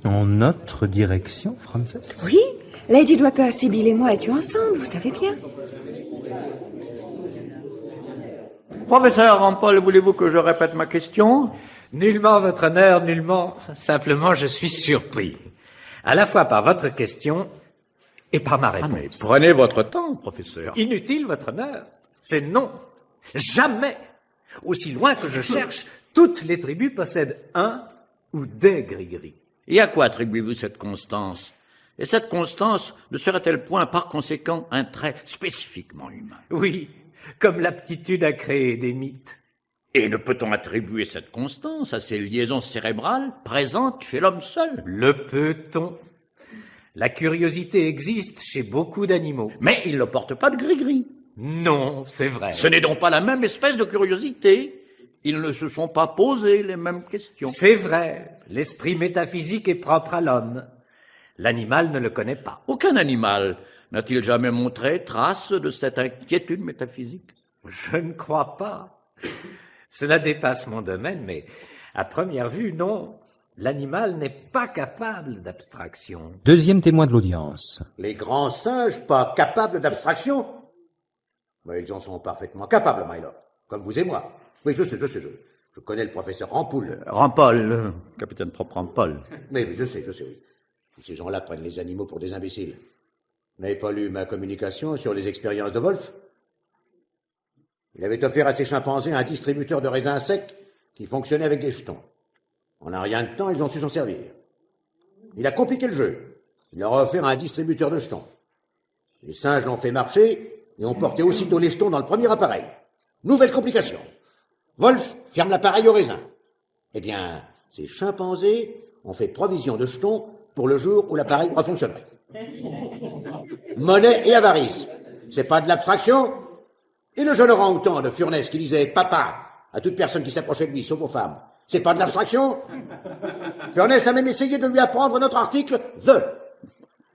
En notre direction, Frances? Oui, Lady Draper, Sibyl et moi étions ensemble, vous savez bien. Professeur Rampol, voulez-vous que je répète ma question? Nullement, votre honneur, nullement. Simplement, je suis surpris. À la fois par votre question et par ma réponse. Mais prenez votre temps, professeur. Inutile, votre honneur. C'est non. Jamais. Aussi loin que je cherche, toutes les tribus possèdent un ou des gris-gris. Et à quoi attribuez-vous cette constance? Et cette constance ne serait-elle point, par conséquent, un trait spécifiquement humain? Oui, comme l'aptitude à créer des mythes. Et ne peut-on attribuer cette constance à ces liaisons cérébrales présentes chez l'homme seul? Le peut-on? La curiosité existe chez beaucoup d'animaux. Mais ils ne portent pas de gris-gris. Non, c'est vrai. Ce n'est donc pas la même espèce de curiosité. Ils ne se sont pas posé les mêmes questions. C'est vrai. L'esprit métaphysique est propre à l'homme. L'animal ne le connaît pas. Aucun animal n'a-t-il jamais montré trace de cette inquiétude métaphysique? Je ne crois pas. Cela dépasse mon domaine, mais à première vue, non. L'animal n'est pas capable d'abstraction. Deuxième témoin de l'audience. Les grands singes pas capables d'abstraction? Mais ils en sont parfaitement capables, my lord. Comme vous et moi. Oui, je sais. Je connais le professeur Rampol. Rampol, capitaine propre Rampol. Mais je sais, oui. Ces gens-là prennent les animaux pour des imbéciles. Vous n'avez pas lu ma communication sur les expériences de Wolf? Il avait offert à ses chimpanzés un distributeur de raisins secs qui fonctionnait avec des jetons. En un rien de temps, ils ont su s'en servir. Il a compliqué le jeu. Il leur a offert un distributeur de jetons. Les singes l'ont fait marcher et ont porté aussitôt les jetons dans le premier appareil. Nouvelle complication. Wolf ferme l'appareil au raisin. Eh bien, ces chimpanzés ont fait provision de jetons pour le jour où l'appareil refonctionnerait. Monnaie et avarice. C'est pas de l'abstraction? Et le jeune orang-outan de Furness qui disait « Papa » à toute personne qui s'approchait de lui, sauf aux femmes. C'est pas de l'abstraction? Furness a même essayé de lui apprendre notre article « The ».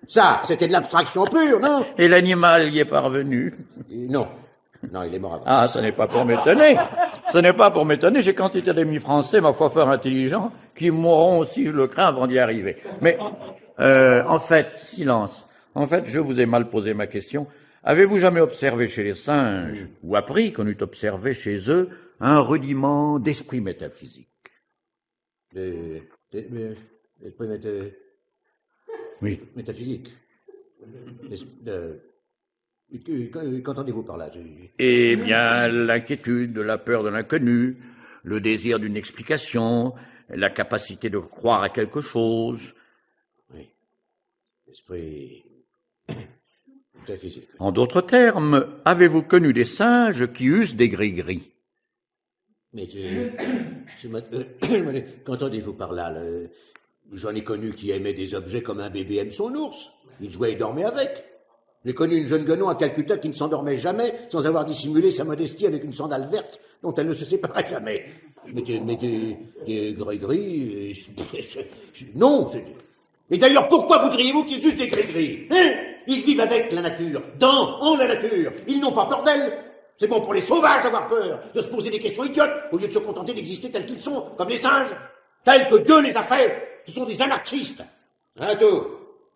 Ça, c'était de l'abstraction pure, non? Et l'animal y est parvenu? Non, il est mort avant. Ah, ce n'est pas pour m'étonner. Ce n'est pas pour m'étonner. J'ai quantité d'amis français, ma foi fort intelligents, qui mourront aussi, je le crains, avant d'y arriver. Mais, en fait, silence. En fait, je vous ai mal posé ma question. Avez-vous jamais observé chez les singes, ou appris qu'on eût observé chez eux, un rudiment d'esprit métaphysique? L'esprit Oui. Métaphysique. Qu'entendez-vous par là? Eh bien, l'inquiétude, la peur de l'inconnu, le désir d'une explication, la capacité de croire à quelque chose. Oui. L'esprit métaphysique. En d'autres termes, avez-vous connu des singes qui eussent des gris-gris? Mais qu'entendez-vous par là? J'en ai connu qui aimaient des objets comme un bébé aime son ours. Il jouait et dormait avec. J'ai connu une jeune guenon à Calcutta qui ne s'endormait jamais sans avoir dissimulé sa modestie avec une sandale verte dont elle ne se séparait jamais. Mais des gris-gris... Non. Et d'ailleurs, pourquoi voudriez-vous qu'ils eussent des gris-gris? Ils vivent avec la nature, en la nature. Ils n'ont pas peur d'elle. C'est bon pour les sauvages d'avoir peur, de se poser des questions idiotes, au lieu de se contenter d'exister tels qu'ils sont, comme les singes, tels que Dieu les a faits. Ce sont des anarchistes. Hein, tout.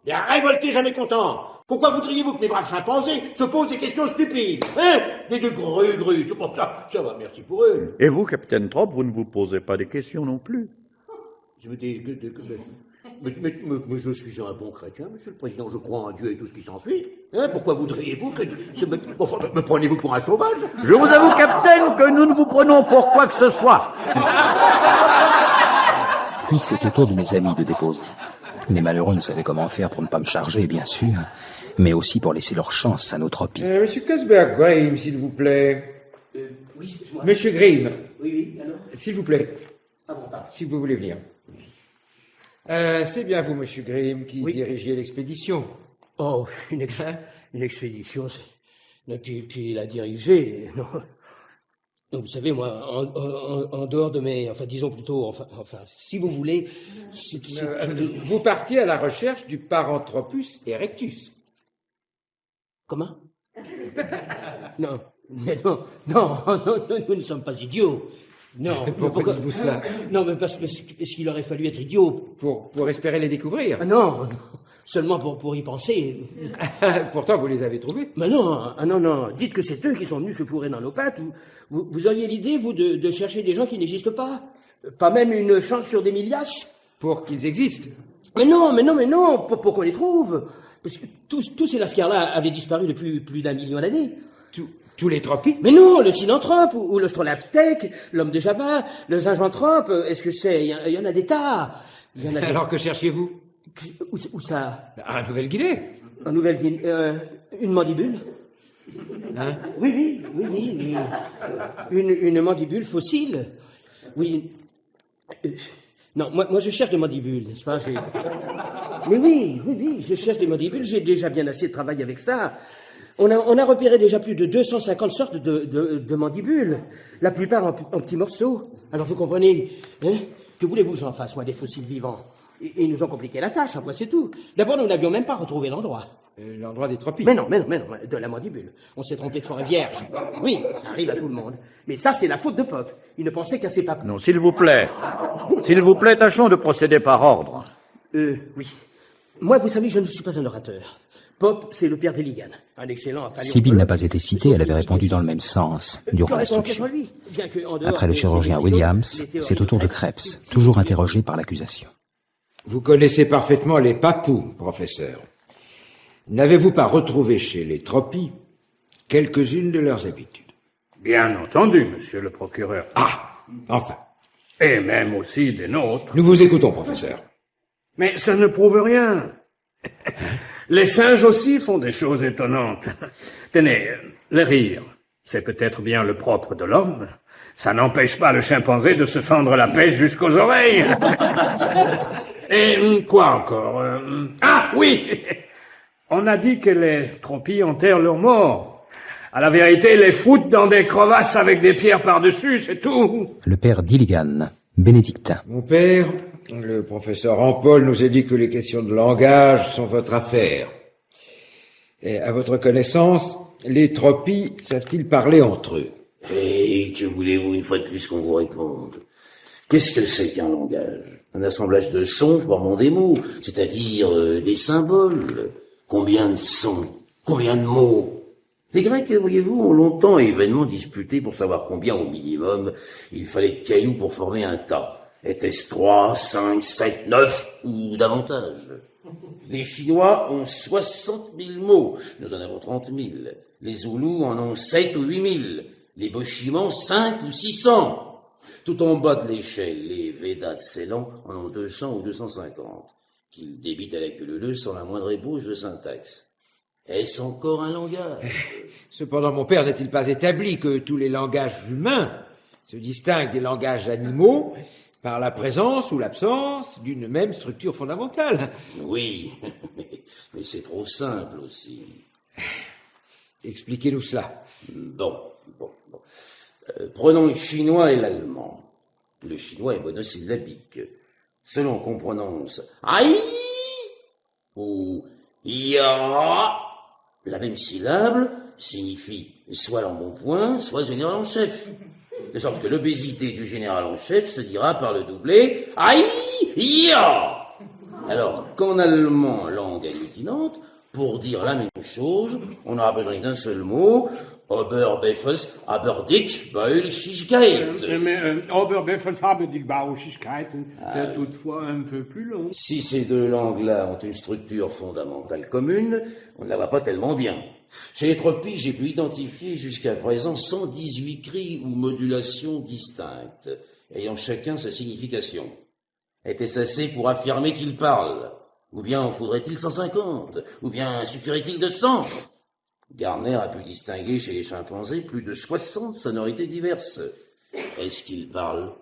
Des révoltés jamais contents. Pourquoi voudriez-vous que mes braves chimpanzés se posent des questions stupides? Hein? Des grues, c'est pour ça. Ça va, merci pour eux. Et vous, capitaine Trop, vous ne vous posez pas des questions non plus. Mais je suis un bon chrétien, monsieur le président, je crois en Dieu et tout ce qui s'ensuit. Hein, pourquoi voudriez-vous que... Me prenez-vous pour un sauvage? Je vous avoue, capitaine, que nous ne vous prenons pour quoi que ce soit. Puis c'est au tour de mes amis de déposer. Les malheureux ne savaient comment faire pour ne pas me charger, bien sûr, mais aussi pour laisser leur chance à nos tropies. Monsieur Cosberg Grimm, s'il vous plaît. Oui, excuse-moi. Monsieur Grimm. Oui, alors? S'il vous plaît. Ah bon, pardon. Si vous voulez venir. C'est bien vous, monsieur Grimm, qui dirigiez l'expédition. Oh, une expédition, qui l'a dirigée, non. Donc, vous savez, moi, en dehors de mes... Enfin, disons plutôt... Enfin si vous voulez... Vous partiez à la recherche du Paranthropus erectus. Comment? Non, mais non, nous ne sommes pas idiots. Non. Pourquoi dites-vous cela? Non, mais parce qu'il aurait fallu être idiot. Pour espérer les découvrir? Ah non, seulement pour y penser. Pourtant, vous les avez trouvés. Mais non, non. Dites que c'est eux qui sont venus se fourrer dans nos pattes. Vous auriez l'idée, vous, de chercher des gens qui n'existent pas? Pas même une chance sur des millias? Pour qu'ils existent? Mais non, pour qu'on les trouve. Parce que tous ces lascars-là avaient disparu depuis plus d'1 million d'années. Tous les tropies? Mais non, le synanthrope, ou l'australopithèque, l'homme de Java, le zinjanthrope, est-ce que c'est... Il y en a des tas. Alors que cherchiez-vous? Où ça? En Nouvelle-Guinée. En Nouvelle-Guinée, une mandibule. Hein? Oui. Une mandibule fossile. Oui. Non, moi je cherche des mandibules, n'est-ce pas? Mais oui, je cherche des mandibules, j'ai déjà bien assez de travail avec ça. On a repéré déjà plus de 250 sortes de mandibules, la plupart en petits morceaux. Alors vous comprenez, hein? Que voulez-vous que j'en fasse, moi, des fossiles vivants? Ils nous ont compliqué la tâche, après c'est tout. D'abord, nous n'avions même pas retrouvé l'endroit. L'endroit des tropies? Mais non, de la mandibule. On s'est trompé de forêt vierge. Oui, ça arrive à tout le monde. Mais ça, c'est la faute de Pop. Il ne pensait qu'à ses papes. Non, s'il vous plaît, tâchons de procéder par ordre. Oui. Moi, vous savez, je ne suis pas un orateur. Pop, c'est le père d'Eligan, un excellent... Si Bill n'a pas été cité, elle avait répondu dans le même sens durant l'instruction. Après le chirurgien Williams, c'est au tour de Krebs, toujours interrogé par l'accusation. Vous connaissez parfaitement les papous, professeur. N'avez-vous pas retrouvé chez les tropies quelques-unes de leurs habitudes? Bien entendu, monsieur le procureur. Ah, enfin. Et même aussi des nôtres. Nous vous écoutons, professeur. Mais ça ne prouve rien. Les singes aussi font des choses étonnantes. Tenez, le rire, c'est peut-être bien le propre de l'homme. Ça n'empêche pas le chimpanzé de se fendre la pêche jusqu'aux oreilles. Et quoi encore? Ah, oui! On a dit que les tropies enterrent leurs morts. À la vérité, les foutent dans des crevasses avec des pierres par-dessus, c'est tout. Le père d'Illigan, bénédictin. Mon père, le professeur Rampol nous a dit que les questions de langage sont votre affaire. Et à votre connaissance, les tropies savent-ils parler entre eux? Et que voulez-vous une fois de plus qu'on vous réponde? Qu'est-ce que c'est qu'un langage? Un assemblage de sons formant des mots, c'est-à-dire des symboles. Combien de sons? Combien de mots? Les Grecs, voyez-vous, ont longtemps et vainement disputé pour savoir combien, au minimum, il fallait de cailloux pour former un tas. Était-ce 3, 5, 7, 9 ou davantage? Les Chinois ont 60 000 mots, nous en avons 30 000. Les Zoulous en ont 7 ou 8 000. Les Bochimans 5 ou 600. Tout en bas de l'échelle, les Védas de Ceylan en ont 200 ou 250, qu'ils débitent à la queue leu sans la moindre ébauche de syntaxe. Est-ce encore un langage? Cependant, mon père n'est-il pas établi que tous les langages humains se distinguent des langages animaux par la présence ou l'absence d'une même structure fondamentale? Oui, mais c'est trop simple aussi. Expliquez-nous cela. Bon. Prenons le chinois et l'allemand. Le chinois est monosyllabique. Selon qu'on prononce aïe ou ya, la même syllabe, signifie soit l'embonpoint, soit général en chef. De sorte que l'obésité du général en chef se dira par le doublé « Aïe, ya !» Alors qu'en allemand, langue agglutinante, pour dire la même chose, on aura besoin d'un seul mot, Oberbeffels, Aberdick, Beul, Schischgeit. Oberbeffels, Aberdick, Beul, Schischgeiten, c'est toutefois un peu plus long. Si ces deux langues-là ont une structure fondamentale commune, on ne la voit pas tellement bien. Chez les tropies, j'ai pu identifier jusqu'à présent 118 cris ou modulations distinctes, ayant chacun sa signification. Était-ce assez pour affirmer qu'il parle? Ou bien en faudrait-il 150? Ou bien suffirait-il de 100? Garner a pu distinguer chez les chimpanzés plus de 60 sonorités diverses. Est-ce qu'il parle?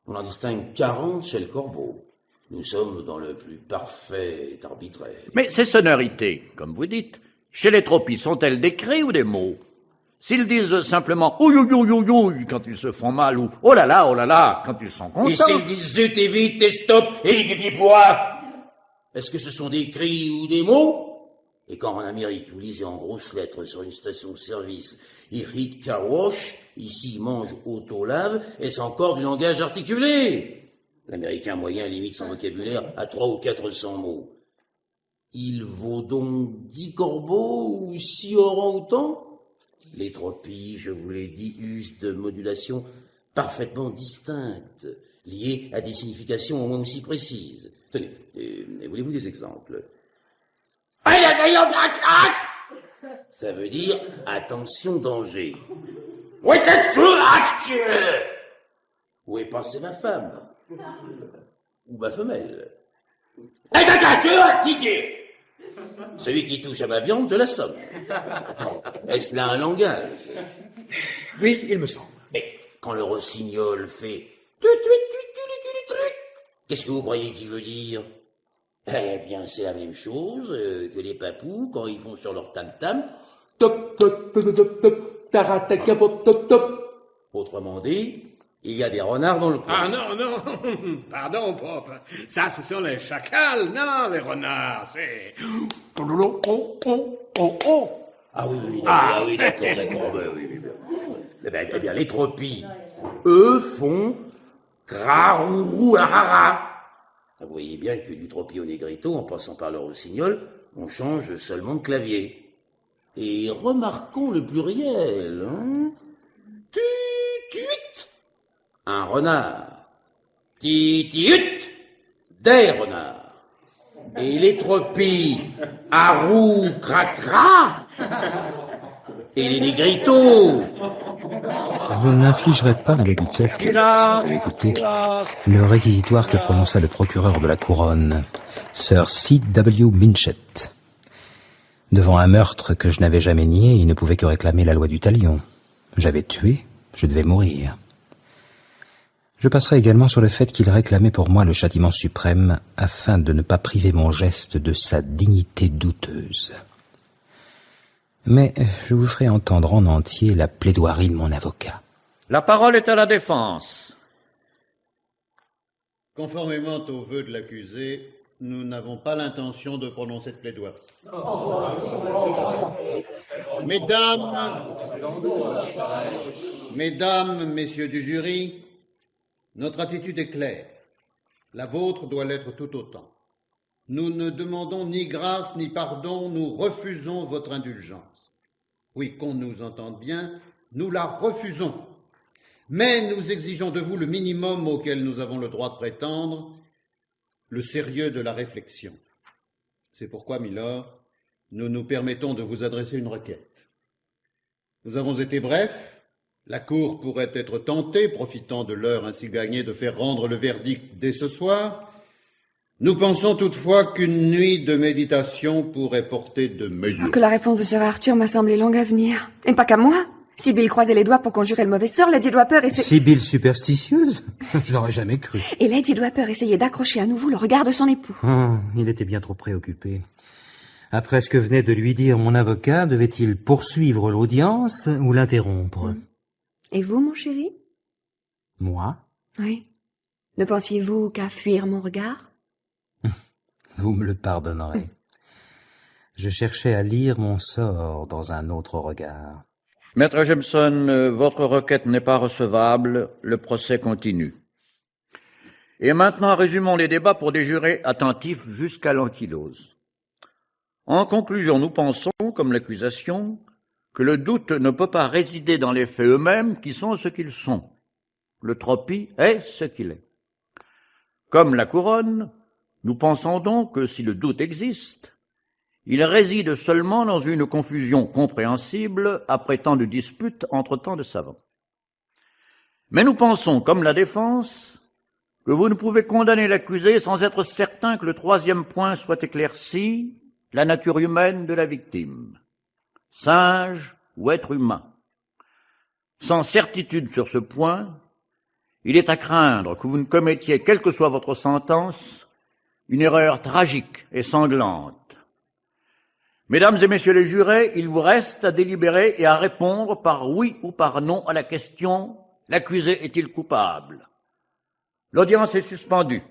On en distingue 40 chez le corbeau. Nous sommes dans le plus parfait arbitraire. Mais ces sonorités, comme vous dites, chez les tropies, sont-elles des cris ou des mots? S'ils disent simplement « ouï, ouï, ouï, ouï, ouï » quand ils se font mal, ou « oh là là » quand ils sont contents... Et s'ils disent « zut et vite et stop et pipi poids », est-ce que ce sont des cris ou des mots? Et quand en Amérique, vous lisez en grosses lettres sur une station-service « Hit car wash », ici mange auto-lave, est-ce encore du langage articulé? L'Américain moyen limite son vocabulaire à 300 ou 400 mots. Il vaut donc 10 corbeaux ou 6 orang-outans? Les tropies, je vous l'ai dit, usent de modulations parfaitement distinctes, liées à des significations au moins aussi précises. Tenez, voulez-vous des exemples? Ça veut dire attention, danger. Où est passée ma femme? Ou ma femelle? Celui qui touche à ma viande, je l'assomme. Est-ce là un langage? Oui, il me semble. Mais quand le rossignol fait qu'est-ce que vous croyez qu'il veut dire? Eh bien, c'est la même chose que les papous quand ils font sur leur tam-tam. Top, top, top, top, top, tarataka, pop, top, top. Autrement dit, il y a des renards dans le coin. Ah non, non, pardon, prof. Ça, ce sont les chacals, non, les renards, c'est... Oh, oh, oh, oh. Ah oui, d'accord. Oui. Eh bien, les tropies, eux, font rarourou arara. Vous voyez bien que du tropie au négrito, en passant par le rossignol, on change seulement de clavier. Et remarquons le pluriel, hein. Tuit, un renard. Titiut, des renards. Et les tropies, arou, cracra. Et les négritos. Je n'infligerai pas à l'auditeur qui avait écouté le réquisitoire que prononça le procureur de la couronne, Sir C.W. Minchet. Devant un meurtre que je n'avais jamais nié, il ne pouvait que réclamer la loi du talion. J'avais tué, je devais mourir. Je passerai également sur le fait qu'il réclamait pour moi le châtiment suprême afin de ne pas priver mon geste de sa dignité douteuse. Mais je vous ferai entendre en entier la plaidoirie de mon avocat. La parole est à la défense. Conformément aux vœux de l'accusé, nous n'avons pas l'intention de prononcer de plaidoirie. Mesdames, messieurs du jury, notre attitude est claire. La vôtre doit l'être tout autant. Nous ne demandons ni grâce ni pardon, nous refusons votre indulgence. Oui, qu'on nous entende bien, nous la refusons. Mais nous exigeons de vous le minimum auquel nous avons le droit de prétendre, le sérieux de la réflexion. C'est pourquoi, Milord, nous nous permettons de vous adresser une requête. Nous avons été brefs, la Cour pourrait être tentée, profitant de l'heure ainsi gagnée, de faire rendre le verdict dès ce soir. Nous pensons toutefois qu'une nuit de méditation pourrait porter de meilleurs. Que la réponse de Sir Arthur m'a semblé longue à venir. Et pas qu'à moi. Sibyl croisait les doigts pour conjurer le mauvais sort, Lady Draper essayait... Sibyl superstitieuse? Je l'aurais jamais cru. Et Lady Draper essayait d'accrocher à nouveau le regard de son époux. Oh, il était bien trop préoccupé. Après ce que venait de lui dire mon avocat, devait-il poursuivre l'audience ou l'interrompre? Et vous, mon chéri? Moi? Oui. Ne pensiez-vous qu'à fuir mon regard? Vous me le pardonnerez. Je cherchais à lire mon sort dans un autre regard. Maître Jameson, votre requête n'est pas recevable, le procès continue. Et maintenant, résumons les débats pour des jurés attentifs jusqu'à l'ankylose. En conclusion, nous pensons, comme l'accusation, que le doute ne peut pas résider dans les faits eux-mêmes qui sont ce qu'ils sont. Le tropis est ce qu'il est. Comme la couronne, nous pensons donc que si le doute existe, il réside seulement dans une confusion compréhensible après tant de disputes entre tant de savants. Mais nous pensons, comme la défense, que vous ne pouvez condamner l'accusé sans être certain que le troisième point soit éclairci, la nature humaine de la victime, singe ou être humain. Sans certitude sur ce point, il est à craindre que vous ne commettiez, quelle que soit votre sentence, une erreur tragique et sanglante. Mesdames et messieurs les jurés, il vous reste à délibérer et à répondre par oui ou par non à la question « L'accusé est-il coupable ?» L'audience est suspendue.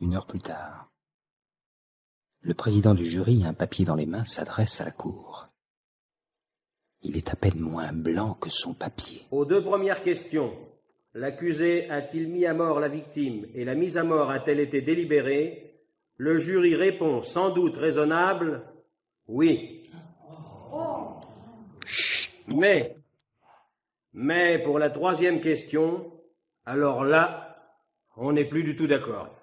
1 heure plus tard, le président du jury, un papier dans les mains, s'adresse à la cour. Il est à peine moins blanc que son papier. Aux 2 premières questions, l'accusé a-t-il mis à mort la victime et la mise à mort a-t-elle été délibérée? Le jury répond sans doute raisonnable, oui. Mais pour la 3e question, alors là, on n'est plus du tout d'accord.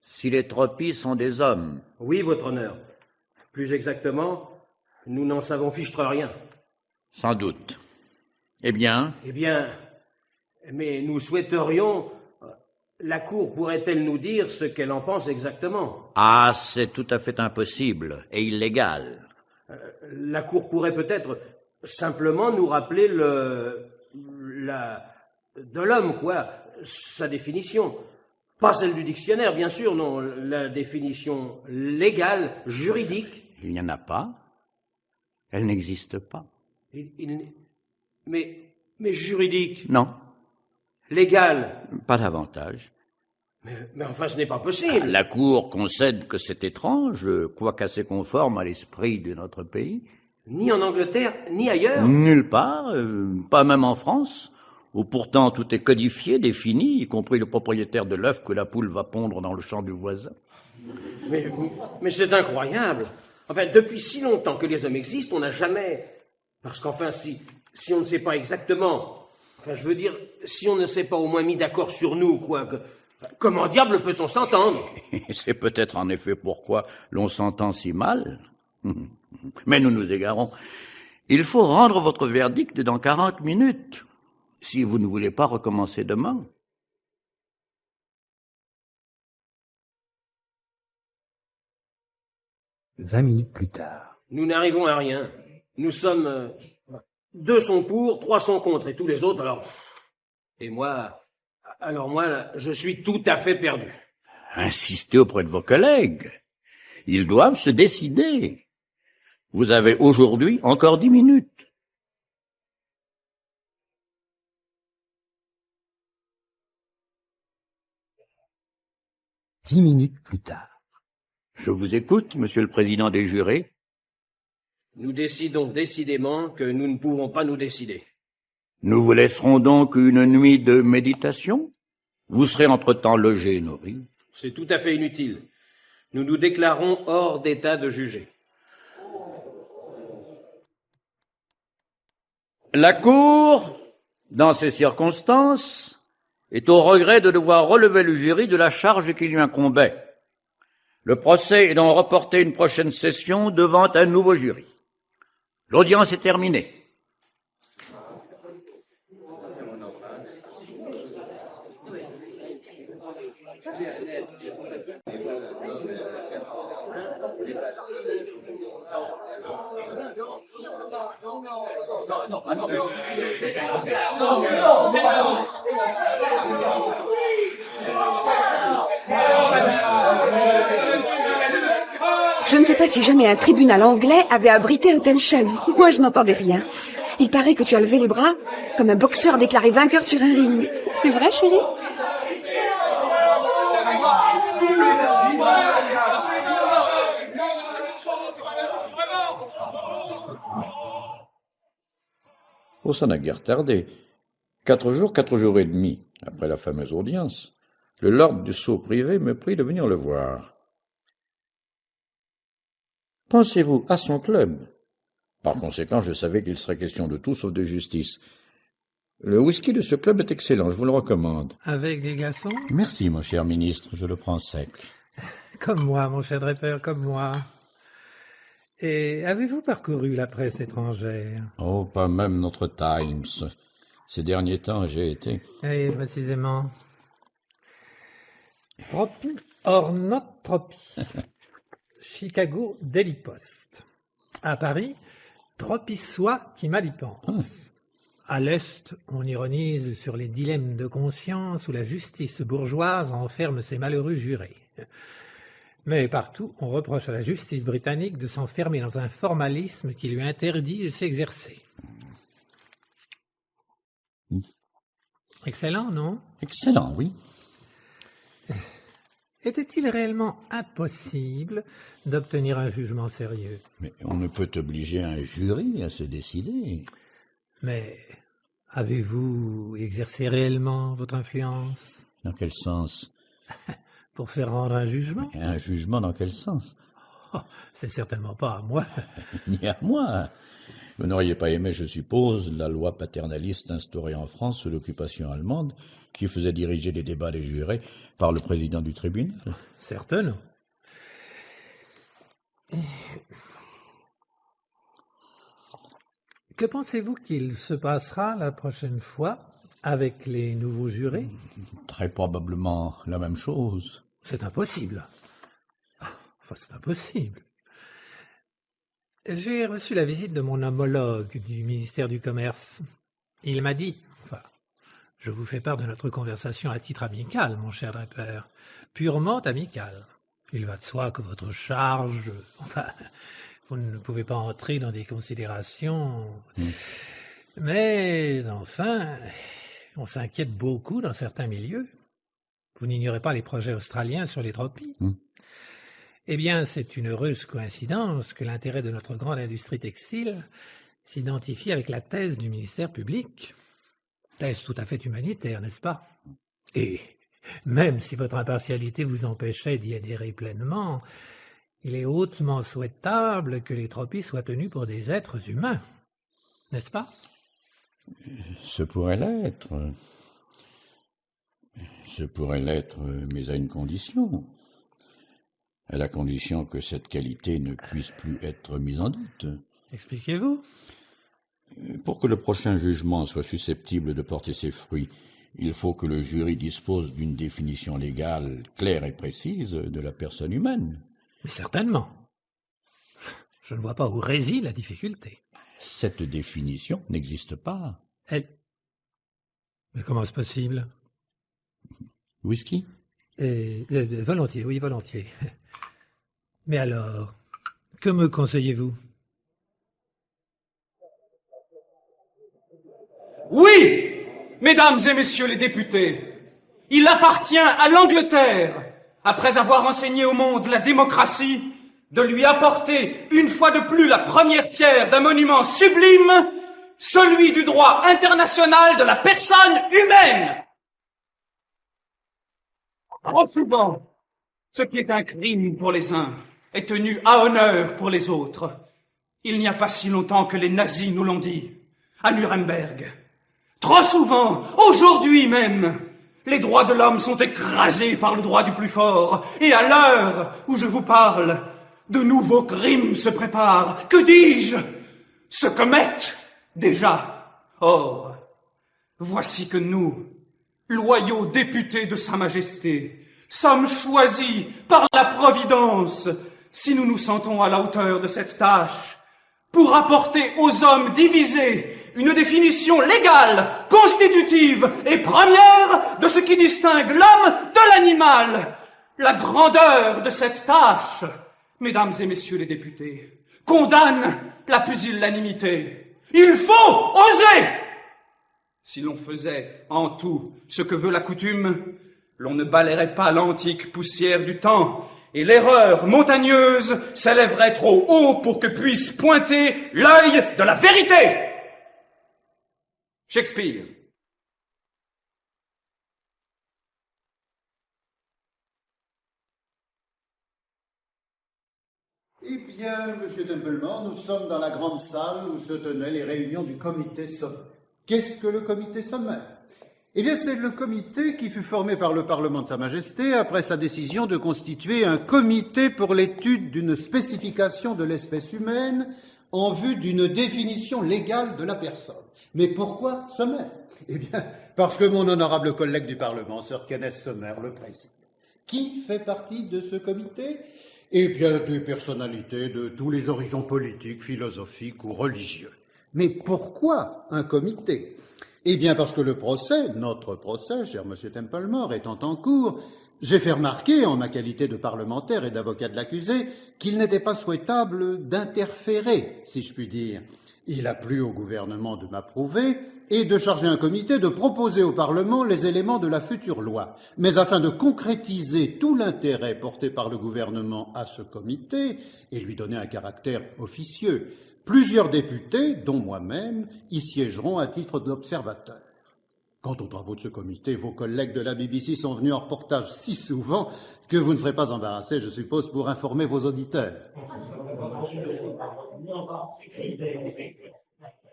Si les tropis sont des hommes. Oui, votre honneur. Plus exactement, nous n'en savons fichtre rien. Sans doute. Eh bien, mais nous souhaiterions... La Cour pourrait-elle nous dire ce qu'elle en pense exactement? Ah, c'est tout à fait impossible et illégal. La Cour pourrait peut-être simplement nous rappeler de l'homme, quoi, sa définition. Pas celle du dictionnaire, bien sûr, non, la définition légale, juridique. Il n'y en a pas. Elle n'existe pas. Mais juridique? Non. Légal? Pas davantage. Mais enfin, ce n'est pas possible. La Cour concède que c'est étrange, quoique assez conforme à l'esprit de notre pays. Ni en Angleterre, ni ailleurs? Nulle part, pas même en France, où pourtant tout est codifié, défini, y compris le propriétaire de l'œuf que la poule va pondre dans le champ du voisin. Mais c'est incroyable. Enfin, depuis si longtemps que les hommes existent, on n'a jamais... Parce qu'enfin, si on ne sait pas exactement... Enfin, je veux dire, si on ne s'est pas au moins mis d'accord sur nous, quoi... Comment diable peut-on s'entendre? C'est peut-être en effet pourquoi l'on s'entend si mal. Mais nous nous égarons. Il faut rendre votre verdict dans 40 minutes, si vous ne voulez pas recommencer demain. « 20 minutes plus tard. Nous n'arrivons à rien. Nous sommes... 2 sont pour, 3 sont contre, et tous les autres, alors... Et moi... Alors moi, je suis tout à fait perdu. Insistez auprès de vos collègues. Ils doivent se décider. Vous avez aujourd'hui encore 10 minutes. « 10 minutes plus tard. Je vous écoute, monsieur le président des jurés. Nous décidons décidément que nous ne pouvons pas nous décider. Nous vous laisserons donc une nuit de méditation. Vous serez entre-temps logé et nourri. C'est tout à fait inutile. Nous nous déclarons hors d'état de juger. La Cour, dans ces circonstances, est au regret de devoir relever le jury de la charge qui lui incombait. Le procès est donc reporté à une prochaine session devant un nouveau jury. L'audience est terminée. Je ne sais pas si jamais un tribunal anglais avait abrité un tel chahut. Moi, je n'entendais rien. Il paraît que tu as levé les bras comme un boxeur déclaré vainqueur sur un ring. C'est vrai, chérie? Oh, ça n'a guère tardé. 4 jours et demi, après la fameuse audience, le lord du sceau privé me prie de venir le voir. Pensez-vous à son club? Par conséquent, je savais qu'il serait question de tout sauf de justice. Le whisky de ce club est excellent, je vous le recommande. Avec des glaçons? Merci, mon cher ministre, je le prends sec. Comme moi, mon cher Draper, comme moi. Et avez-vous parcouru la presse étrangère? Oh, pas même notre Times. Ces derniers temps, j'ai été... Oui, précisément. Tropie or not tropie. Chicago Daily Post. À Paris, tropie soi qui mal y pense. À l'Est, on ironise sur les dilemmes de conscience où la justice bourgeoise enferme ses malheureux jurés. Mais partout, on reproche à la justice britannique de s'enfermer dans un formalisme qui lui interdit de s'exercer. Excellent, non? Excellent, oui. Était-il réellement impossible d'obtenir un jugement sérieux? Mais on ne peut obliger un jury à se décider. Mais avez-vous exercé réellement votre influence? Dans quel sens? Pour faire rendre un jugement? Un jugement dans quel sens? Oh, c'est certainement pas à moi. Ni à moi. Vous n'auriez pas aimé, je suppose, la loi paternaliste instaurée en France sous l'occupation allemande, qui faisait diriger les débats des jurés par le président du tribunal? Certainement. Que pensez-vous qu'il se passera la prochaine fois avec les nouveaux jurés? Très probablement la même chose. C'est impossible. Enfin, c'est impossible. J'ai reçu la visite de mon homologue du ministère du Commerce. Il m'a dit, enfin, je vous fais part de notre conversation à titre amical, mon cher Draper, purement amical. Il va de soi que votre charge, enfin, vous ne pouvez pas entrer dans des considérations, mais enfin, on s'inquiète beaucoup dans certains milieux. Vous n'ignorez pas les projets australiens sur les tropies. Eh bien, c'est une heureuse coïncidence que l'intérêt de notre grande industrie textile s'identifie avec la thèse du ministère public. Thèse tout à fait humanitaire, n'est-ce pas? Et même si votre impartialité vous empêchait d'y adhérer pleinement, il est hautement souhaitable que les tropies soient tenues pour des êtres humains, n'est-ce pas? Ce pourrait l'être. Ce pourrait l'être, mais à une condition. À la condition que cette qualité ne puisse plus être mise en doute. Expliquez-vous. Pour que le prochain jugement soit susceptible de porter ses fruits, il faut que le jury dispose d'une définition légale claire et précise de la personne humaine. Mais certainement. Je ne vois pas où réside la difficulté. Cette définition n'existe pas. Mais comment est-ce possible? Whisky? Volontiers, oui, volontiers. Mais alors, que me conseillez-vous? Oui, mesdames et messieurs les députés, il appartient à l'Angleterre, après avoir enseigné au monde la démocratie, de lui apporter une fois de plus la première pierre d'un monument sublime, celui du droit international de la personne humaine. Trop souvent, ce qui est un crime pour les uns est tenu à honneur pour les autres. Il n'y a pas si longtemps que les nazis nous l'ont dit, à Nuremberg. Trop souvent, aujourd'hui même, les droits de l'homme sont écrasés par le droit du plus fort. Et à l'heure où je vous parle, de nouveaux crimes se préparent. Que dis-je? Se commettent déjà. Or, voici que nous, loyaux députés de Sa Majesté, sommes choisis par la Providence, si nous nous sentons à la hauteur de cette tâche, pour apporter aux hommes divisés une définition légale, constitutive et première de ce qui distingue l'homme de l'animal. La grandeur de cette tâche, mesdames et messieurs les députés, condamne la pusillanimité. Il faut oser! Si l'on faisait en tout ce que veut la coutume, l'on ne balayerait pas l'antique poussière du temps, et l'erreur montagneuse s'élèverait trop haut pour que puisse pointer l'œil de la vérité. Shakespeare. Eh bien, Monsieur Templeman, nous sommes dans la grande salle où se tenaient les réunions du comité sommaire. Qu'est-ce que le comité sommaire? Eh bien, c'est le comité qui fut formé par le Parlement de Sa Majesté après sa décision de constituer un comité pour l'étude d'une spécification de l'espèce humaine en vue d'une définition légale de la personne. Mais pourquoi sommaire? Eh bien, parce que mon honorable collègue du Parlement, Sir Kenneth Sommer, le préside. Qui fait partie de ce comité? Eh bien, des personnalités de tous les horizons politiques, philosophiques ou religieux. Mais pourquoi un comité? Eh bien, parce que le procès, notre procès, cher Monsieur Templemore, étant en cours, j'ai fait remarquer, en ma qualité de parlementaire et d'avocat de l'accusé, qu'il n'était pas souhaitable d'interférer, si je puis dire. Il a plu au gouvernement de m'approuver et de charger un comité de proposer au Parlement les éléments de la future loi. Mais afin de concrétiser tout l'intérêt porté par le gouvernement à ce comité et lui donner un caractère officieux, plusieurs députés, dont moi-même, y siégeront à titre d'observateurs. Quant aux travaux de ce comité, vos collègues de la BBC sont venus en reportage si souvent que vous ne serez pas embarrassés, je suppose, pour informer vos auditeurs.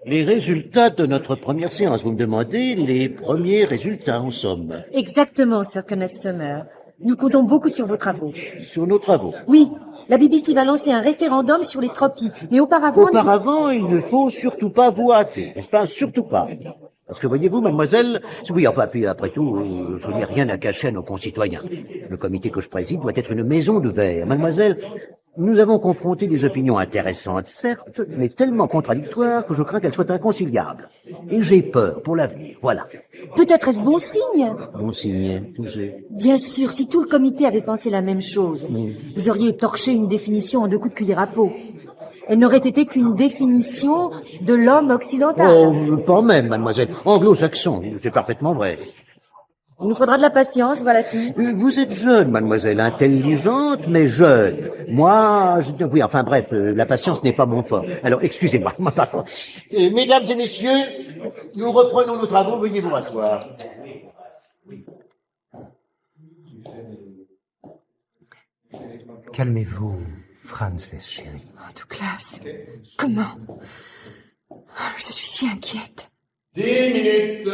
Les résultats de notre première séance, vous me demandez les premiers résultats, en somme. Exactement, Sir Kenneth Sommer. Nous comptons beaucoup sur vos travaux. Sur nos travaux? Oui, la BBC va lancer un référendum sur les tropiques, mais auparavant... Auparavant, il ne faut surtout pas vous hâter, n'est-ce pas? Surtout pas. Parce que voyez-vous, mademoiselle, oui, enfin, puis après tout, je n'ai rien à cacher à nos concitoyens. Le comité que je préside doit être une maison de verre. Mademoiselle, nous avons confronté des opinions intéressantes, certes, mais tellement contradictoires que je crains qu'elles soient inconciliables. Et j'ai peur pour l'avenir, voilà. Peut-être est-ce bon signe? Bon signe, tout c'est. Bien sûr, si tout le comité avait pensé la même chose, vous auriez torché une définition en 2 coups de cuillère à peau. Elle n'aurait été qu'une définition de l'homme occidental. Oh, pas même, mademoiselle. Anglo-saxon, c'est parfaitement vrai. Il nous faudra de la patience, voilà tout. Vous êtes jeune, mademoiselle, intelligente, mais jeune. Moi, oui, enfin bref, la patience n'est pas mon fort. Alors, excusez-moi, pardon. Mesdames et messieurs, nous reprenons nos travaux, veuillez vous rasseoir. Calmez-vous, Frances, chérie. Oh, Douglas, comment? Oh, je suis si inquiète. 10 minutes.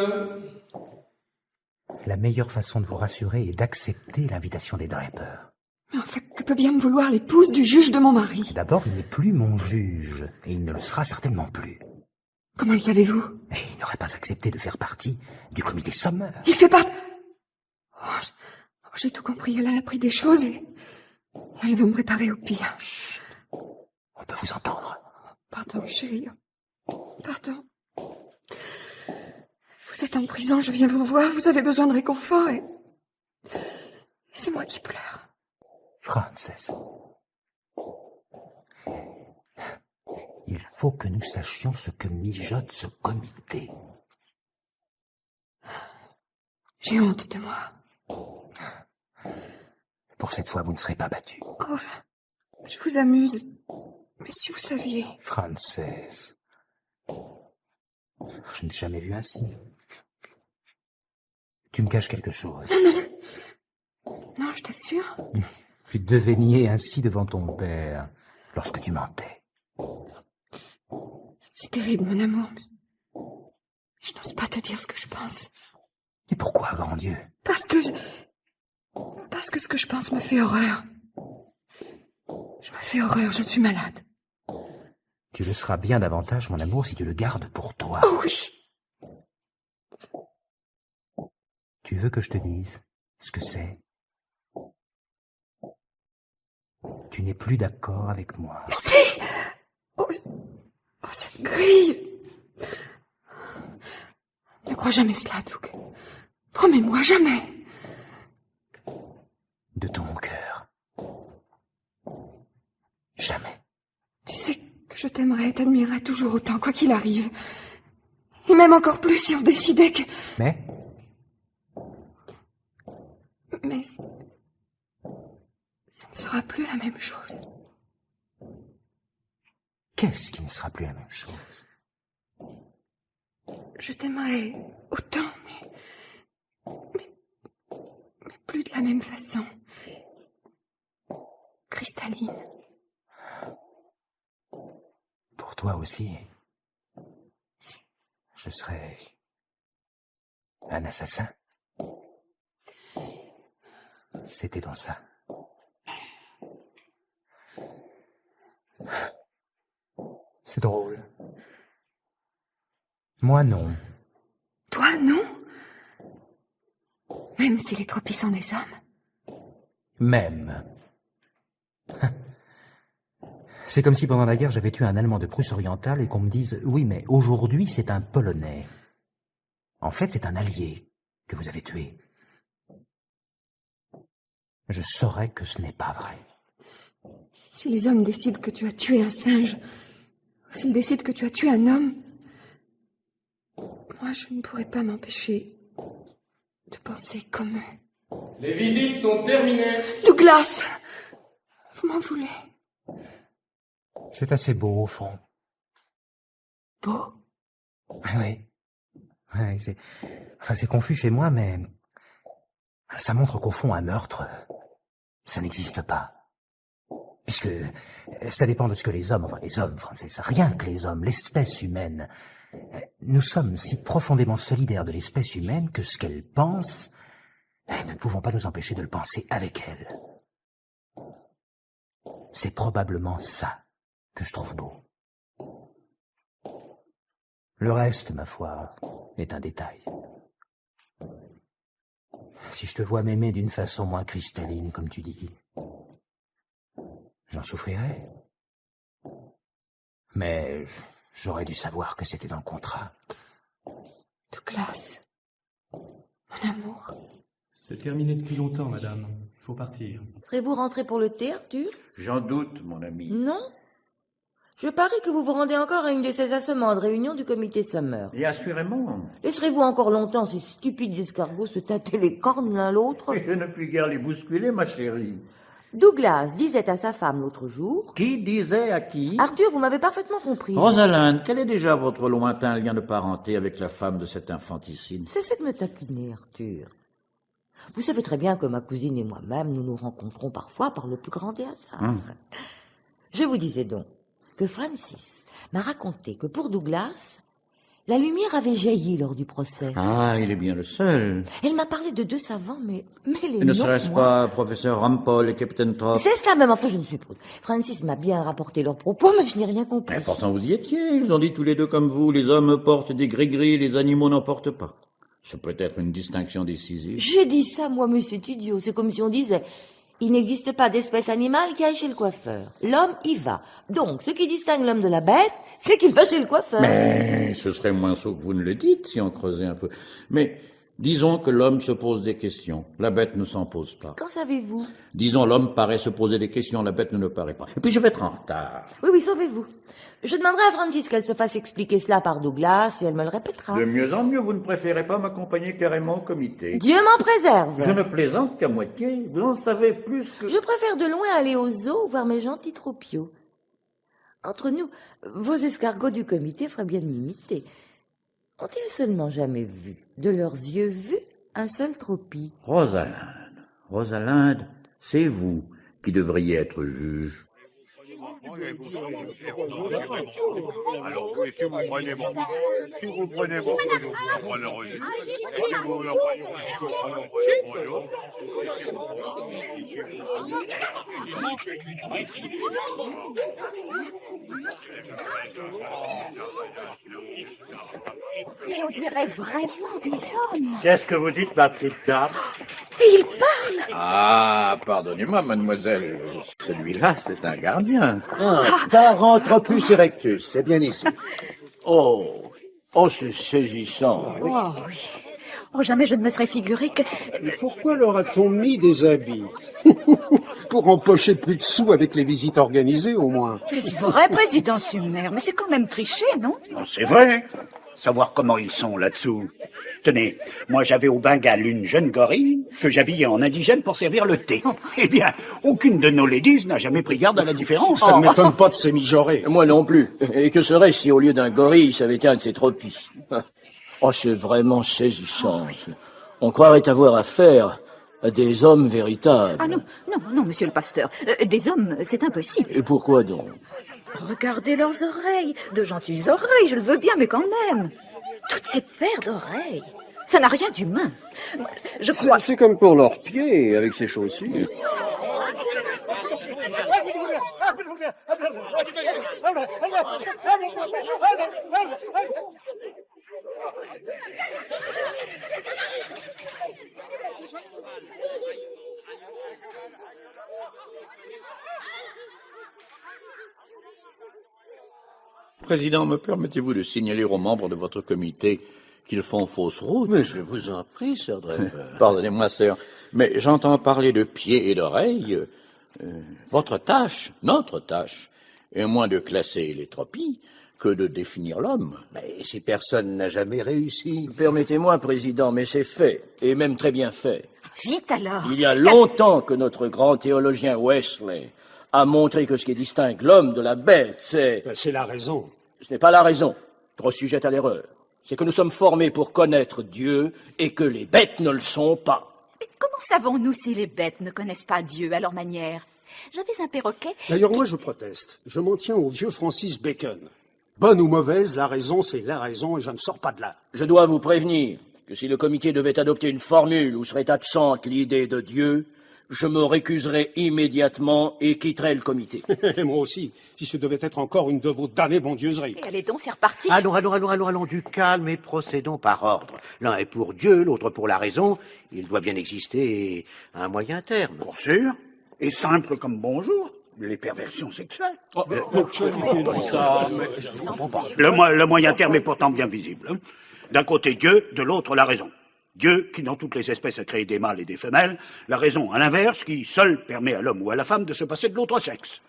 La meilleure façon de vous rassurer est d'accepter l'invitation des Draper. Mais enfin, que peut bien me vouloir l'épouse du juge de mon mari? D'abord, il n'est plus mon juge, et il ne le sera certainement plus. Comment le savez-vous? Et il n'aurait pas accepté de faire partie du comité Sommer. Il fait partie... Oh, j'ai tout compris, elle a appris des choses et... Elle veut me préparer au pire. Chut. On peut vous entendre. Pardon, chérie. Pardon. Vous êtes en prison, je viens vous voir, vous avez besoin de réconfort et... C'est moi qui pleure. Frances. Il faut que nous sachions ce que mijote ce comité. J'ai honte de moi. Pour cette fois, vous ne serez pas battu. Oh, je vous amuse. Mais si vous saviez... Frances. Je n'ai jamais vu ainsi. Tu me caches quelque chose. Non. Non, je t'assure. Tu devais nier ainsi devant ton père lorsque tu mentais. C'est terrible, mon amour. Je n'ose pas te dire ce que je pense. Et pourquoi, grand Dieu? Parce que ce que je pense me fait horreur. Je me fais horreur, je suis malade. Tu le seras bien davantage, mon amour, si tu le gardes pour toi. Oh oui. Tu veux que je te dise ce que c'est? Tu n'es plus d'accord avec moi. Si! Oh, cette grille! Ne crois jamais cela, Doug. Promets-moi, jamais. De tout mon cœur. Jamais. Tu sais que je t'aimerais et t'admirerais toujours autant, quoi qu'il arrive. Et même encore plus si on décidait que... Mais ce ne sera plus la même chose. Qu'est-ce qui ne sera plus la même chose? Je t'aimerais autant, mais plus de la même façon. Cristalline. Pour toi aussi, je serais un assassin. C'était dans ça. C'est drôle. Moi, non. Toi, non? Même si les tropies sont des hommes? Même. C'est comme si pendant la guerre, j'avais tué un Allemand de Prusse orientale et qu'on me dise « Oui, mais aujourd'hui, c'est un Polonais. » En fait, c'est un allié que vous avez tué. Je saurais que ce n'est pas vrai. Si les hommes décident que tu as tué un singe, ou s'ils décident que tu as tué un homme, moi, je ne pourrais pas m'empêcher de penser comme eux. Les visites sont terminées. Douglas! Vous m'en voulez? C'est assez beau, au fond. Beau? Oui. Oui, c'est confus chez moi, mais ça montre qu'au fond, un meurtre, ça n'existe pas. Puisque ça dépend de ce que les hommes, Francis, rien que les hommes, l'espèce humaine, nous sommes si profondément solidaires de l'espèce humaine que ce qu'elle pense, nous ne pouvons pas nous empêcher de le penser avec elle. C'est probablement ça que je trouve beau. Le reste, ma foi, est un détail. Si je te vois m'aimer d'une façon moins cristalline, comme tu dis, j'en souffrirais. Mais j'aurais dû savoir que c'était dans le contrat. Douglas, mon amour. C'est terminé depuis longtemps, madame. Il faut partir. Serez-vous rentré pour le thé, Arthur? J'en doute, mon ami. Non? Je parie que vous vous rendez encore à une de ces assommades réunions du comité Summer. Et assurément. Laisserez-vous encore longtemps ces stupides escargots se tâter les cornes l'un l'autre? Je ne puis guère les bousculer, ma chérie. Douglas disait à sa femme l'autre jour... Qui disait à qui? Arthur, vous m'avez parfaitement compris. Rosalind, quel est déjà votre lointain lien de parenté avec la femme de cet infanticide? Cessez de me taquiner, Arthur. Vous savez très bien que ma cousine et moi-même, nous nous rencontrons parfois par le plus grand des hasards. Je vous disais donc que Francis m'a raconté que pour Douglas, la lumière avait jailli lors du procès. Ah, il est bien le seul. Elle m'a parlé de deux savants, mais les Ne noms, serait-ce moi... pas professeur Rampol et Captain Trop? C'est cela même, enfin je ne suppose. Francis m'a bien rapporté leurs propos, mais je n'ai rien compris. Mais pourtant vous y étiez, ils ont dit tous les deux comme vous, les hommes portent des gris-gris, les animaux n'en portent pas. Ça peut être une distinction décisive. J'ai dit ça, moi, monsieur idiot. C'est comme si on disait... Il n'existe pas d'espèce animale qui aille chez le coiffeur. L'homme y va. Donc, ce qui distingue l'homme de la bête, c'est qu'il va chez le coiffeur. Mais ce serait moins sot que vous ne le dites, si on creusait un peu. Mais disons que l'homme se pose des questions. La bête ne s'en pose pas. Qu'en savez-vous? Disons, l'homme paraît se poser des questions, la bête ne le paraît pas. Et puis je vais être en retard. Oui, sauvez-vous. Je demanderai à Francis qu'elle se fasse expliquer cela par Douglas et elle me le répétera. De mieux en mieux, vous ne préférez pas m'accompagner carrément au comité. Dieu m'en préserve. Je ne plaisante qu'à moitié. Vous en savez plus que... Je préfère de loin aller au zoo voir mes gentils troupiaux. Entre nous, vos escargots du comité feraient bien m'imiter. Ont-ils seulement jamais vu, de leurs yeux vus, un seul tropie? Rosalind, c'est vous qui devriez être juge. Alors, si vous prenez mon... Si vous prenez mon... Mais on dirait vraiment des hommes. Qu'est-ce que vous dites, ma petite dame? Et ils parlent. Ah, pardonnez-moi, mademoiselle. Celui-là, c'est un gardien. Paranthropus erectus, c'est bien ici. Oh, c'est saisissant. Oh, oui. Oh, jamais je ne me serais figuré que... Mais pourquoi leur a-t-on mis des habits? Pour empocher plus de sous avec les visites organisées, au moins. Mais c'est vrai, président Sumner, mais c'est quand même triché, non? C'est vrai. Savoir comment ils sont là-dessous. Tenez, moi j'avais au Bengale une jeune gorille que j'habillais en indigène pour servir le thé. Eh bien, aucune de nos ladies n'a jamais pris garde à la différence. Ça ne m'étonne pas de ces mijaurés. Moi non plus. Et que serait-ce si au lieu d'un gorille, ça avait été un de ces tropies? Oh, c'est vraiment saisissant. On croirait avoir affaire à des hommes véritables. Ah non, non, monsieur le pasteur. Des hommes, c'est impossible. Et pourquoi donc? Regardez leurs oreilles. De gentilles oreilles, je le veux bien, mais quand même. Toutes ces paires d'oreilles. Ça n'a rien d'humain. Je crois... C'est comme pour leurs pieds, avec ces chaussures. Président, me permettez-vous de signaler aux membres de votre comité qu'ils font fausse route? Mais je vous en prie, Sir Draper. Pardonnez-moi, sir, mais j'entends parler de pieds et d'oreilles. Votre tâche, notre tâche, est moins de classer les tropies que de définir l'homme. Mais si personne n'a jamais réussi... Permettez-moi, Président, mais c'est fait, et même très bien fait. Vite alors. Il y a longtemps que notre grand théologien Wesley a montré que ce qui distingue l'homme de la bête, c'est... C'est la raison. Ce n'est pas la raison, trop sujette à l'erreur. C'est que nous sommes formés pour connaître Dieu et que les bêtes ne le sont pas. Mais comment savons-nous si les bêtes ne connaissent pas Dieu à leur manière? J'avais un perroquet... D'ailleurs, moi, je proteste. Je m'en tiens au vieux Francis Bacon. Bonne ou mauvaise, la raison, c'est la raison et je ne sors pas de là. Je dois vous prévenir que si le comité devait adopter une formule où serait absente l'idée de Dieu, je me récuserai immédiatement et quitterai le comité. Moi aussi, si ce devait être encore une de vos damnées bondieuseries. Et allez donc, c'est reparti. Allons, du calme et procédons par ordre. L'un est pour Dieu, l'autre pour la raison. Il doit bien exister un moyen terme. Pour sûr, et simple comme bonjour. Les perversions sexuelles. Le moyen terme est pourtant bien visible. D'un côté Dieu, de l'autre la raison. Dieu, qui dans toutes les espèces a créé des mâles et des femelles, la raison à l'inverse, qui seule permet à l'homme ou à la femme de se passer de l'autre sexe.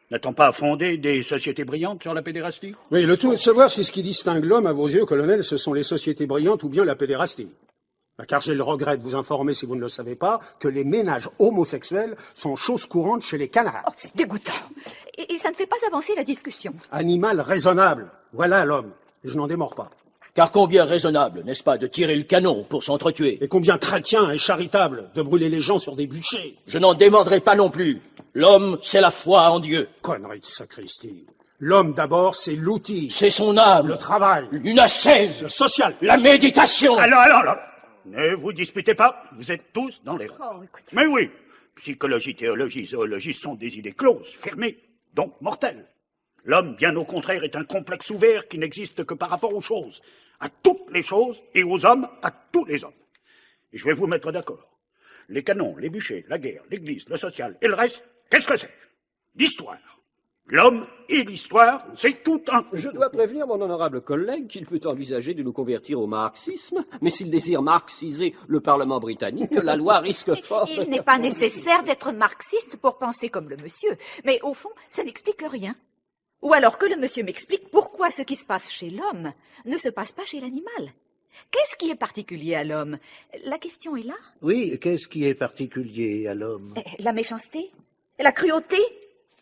N'a-t-on pas fondé des sociétés brillantes sur la pédérastie? Oui, le tout est de savoir si ce qui distingue l'homme à vos yeux, colonel, ce sont les sociétés brillantes ou bien la pédérastie. Car j'ai le regret de vous informer, si vous ne le savez pas, que les ménages homosexuels sont chose courante chez les canards. Oh, c'est dégoûtant. Et ça ne fait pas avancer la discussion. Animal raisonnable, voilà l'homme. Et je n'en démords pas. Car combien raisonnable, n'est-ce pas, de tirer le canon pour s'entretuer? Et combien chrétien et charitable de brûler les gens sur des bûchers? Je n'en démordrai pas non plus. L'homme, c'est la foi en Dieu. Connerie de sacristie. L'homme, d'abord, c'est l'outil. C'est son âme. Le travail. Une ascèse. Le social. La méditation. Alors. Ne vous disputez pas, vous êtes tous dans l'erreur. Mais oui, psychologie, théologie, zoologie sont des idées closes, fermées, donc mortelles. L'homme, bien au contraire, est un complexe ouvert qui n'existe que par rapport aux choses, à toutes les choses, et aux hommes, à tous les hommes. Et je vais vous mettre d'accord. Les canons, les bûchers, la guerre, l'église, le social et le reste, qu'est-ce que c'est? L'histoire. L'homme et l'histoire, c'est tout un... Je dois prévenir mon honorable collègue qu'il peut envisager de nous convertir au marxisme, mais s'il désire marxiser le Parlement britannique, la loi risque fort... Il n'est pas nécessaire d'être marxiste pour penser comme le monsieur, mais au fond, ça n'explique rien. Ou alors que le monsieur m'explique pourquoi ce qui se passe chez l'homme ne se passe pas chez l'animal. Qu'est-ce qui est particulier à l'homme? La question est là. Oui, qu'est-ce qui est particulier à l'homme? La méchanceté? La cruauté?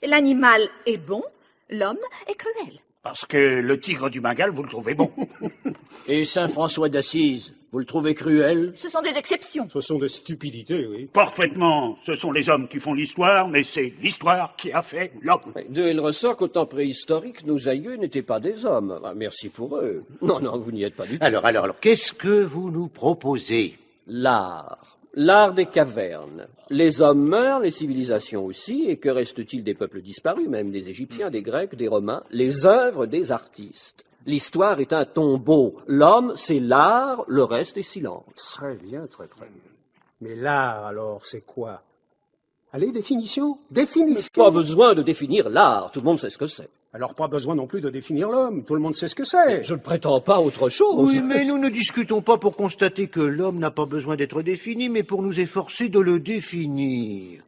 L'animal est bon, l'homme est cruel. Parce que le tigre du Bengale, vous le trouvez bon. Et Saint François d'Assise, vous le trouvez cruel? Ce sont des exceptions. Ce sont des stupidités, oui. Parfaitement. Ce sont les hommes qui font l'histoire, mais c'est l'histoire qui a fait l'homme. De il ressort qu'au temps préhistorique, nos aïeux n'étaient pas des hommes. Ah, merci pour eux. Non, vous n'y êtes pas du tout. Alors, qu'est-ce que vous nous proposez? L'art. L'art des cavernes. Les hommes meurent, les civilisations aussi, et que reste-t-il des peuples disparus, même des Égyptiens, des Grecs, des Romains? Les œuvres des artistes. L'histoire est un tombeau. L'homme, c'est l'art, le reste est silence. Très bien. Mais l'art, alors, c'est quoi? Allez, définition. Pas besoin de définir l'art, tout le monde sait ce que c'est. Alors pas besoin non plus de définir l'homme, tout le monde sait ce que c'est. Je ne prétends pas autre chose. Oui, mais nous ne discutons pas pour constater que l'homme n'a pas besoin d'être défini, mais pour nous efforcer de le définir.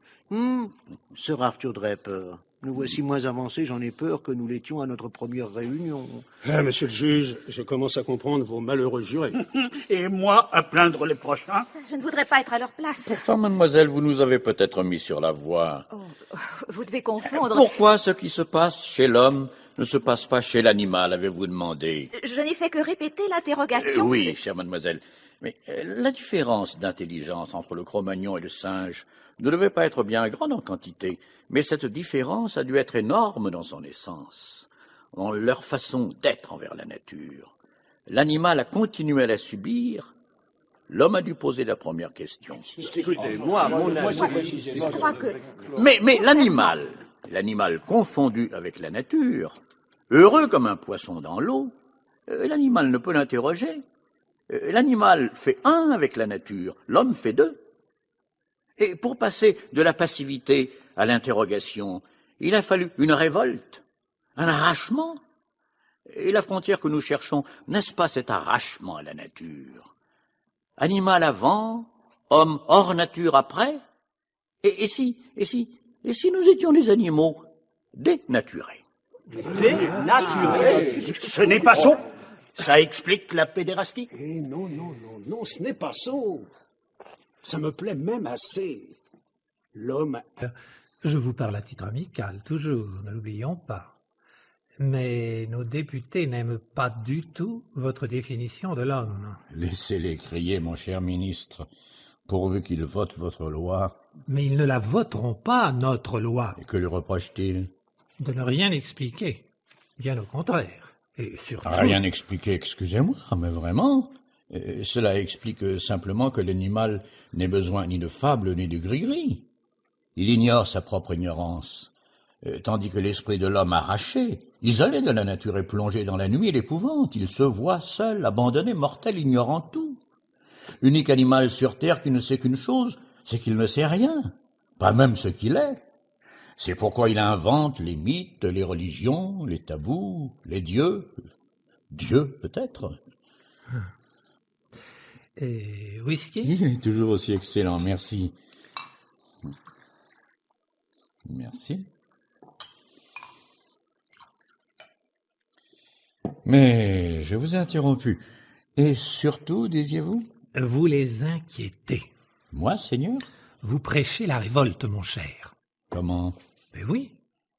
Sir Arthur Draper, nous voici moins avancés, j'en ai peur, que nous l'étions à notre première réunion. Ah, monsieur le juge, je commence à comprendre vos malheureux jurés. Et moi, à plaindre les prochains? Je ne voudrais pas être à leur place. Pourtant, mademoiselle, vous nous avez peut-être mis sur la voie. Vous devez confondre... Pourquoi ce qui se passe chez l'homme ne se passe pas chez l'animal, avez-vous demandé? Je n'ai fait que répéter l'interrogation. Oui, chère mademoiselle. Mais la différence d'intelligence entre le Cro-Magnon et le singe ne devait pas être bien grande en quantité, mais cette différence a dû être énorme dans son essence, dans leur façon d'être envers la nature. L'animal a continué à la subir, l'homme a dû poser la première question. Écoutez, moi, mon avis, Je crois que... Mais l'animal confondu avec la nature, heureux comme un poisson dans l'eau, l'animal ne peut l'interroger. L'animal fait un avec la nature, l'homme fait deux. Et pour passer de la passivité à l'interrogation, il a fallu une révolte, un arrachement. Et la frontière que nous cherchons, n'est-ce pas cet arrachement à la nature? Animal avant, homme hors nature après? Et si nous étions des animaux dénaturés? Dénaturé? Ce n'est pas ça. Ça explique la pédérastie. Eh non, ce n'est pas ça. Ça me plaît même assez. L'homme... Je vous parle à titre amical, toujours, ne l'oublions pas. Mais nos députés n'aiment pas du tout votre définition de l'homme. Laissez-les crier, mon cher ministre, pourvu qu'ils votent votre loi. Mais ils ne la voteront pas, notre loi. Et que lui reproche-t-il? De ne rien expliquer. Bien au contraire. Et surtout... Rien expliquer, excusez-moi, mais vraiment. Cela explique simplement que l'animal n'ait besoin ni de fable ni de gris-gris. Il ignore sa propre ignorance, tandis que l'esprit de l'homme arraché, isolé de la nature et plongé dans la nuit et l'épouvante, il se voit seul, abandonné, mortel, ignorant tout. Unique animal sur terre qui ne sait qu'une chose, c'est qu'il ne sait rien, pas même ce qu'il est. C'est pourquoi il invente les mythes, les religions, les tabous, les dieux. Dieu, peut-être. Et whisky? Il est toujours aussi excellent, merci. Merci. Mais je vous ai interrompu. Et surtout, disiez-vous? Vous les inquiétez. Moi, Seigneur? Vous prêchez la révolte, mon cher. Comment? Mais oui,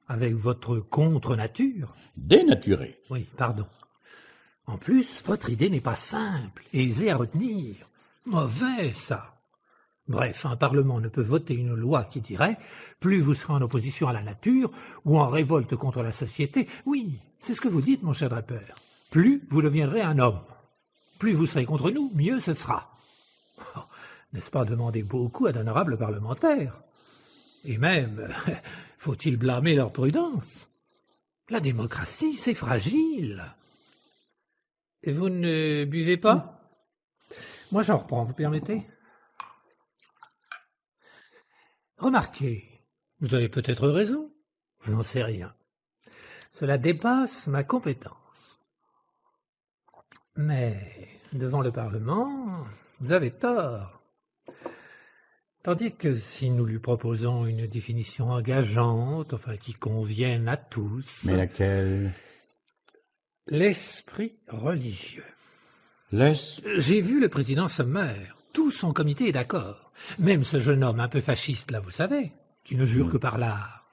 avec votre contre-nature. Dénaturé. Oui, pardon. En plus, votre idée n'est pas simple, aisée à retenir. Mauvais, ça. Bref, un Parlement ne peut voter une loi qui dirait « plus vous serez en opposition à la nature ou en révolte contre la société ». Oui, c'est ce que vous dites, mon cher Draper. Plus vous deviendrez un homme. Plus vous serez contre nous, mieux ce sera. Oh, n'est-ce pas demander beaucoup à d'honorables parlementaires? Et même, faut-il blâmer leur prudence? La démocratie, c'est fragile. Et vous ne buvez pas? Moi, j'en reprends, vous permettez? Remarquez, vous avez peut-être raison, je n'en sais rien. Cela dépasse ma compétence. Mais, devant le Parlement, vous avez tort. Tandis que si nous lui proposons une définition engageante, enfin qui convienne à tous... Mais laquelle? L'esprit religieux. J'ai vu le président Sommer. Tout son comité est d'accord. Même ce jeune homme un peu fasciste, là, vous savez, qui ne jure que par l'art.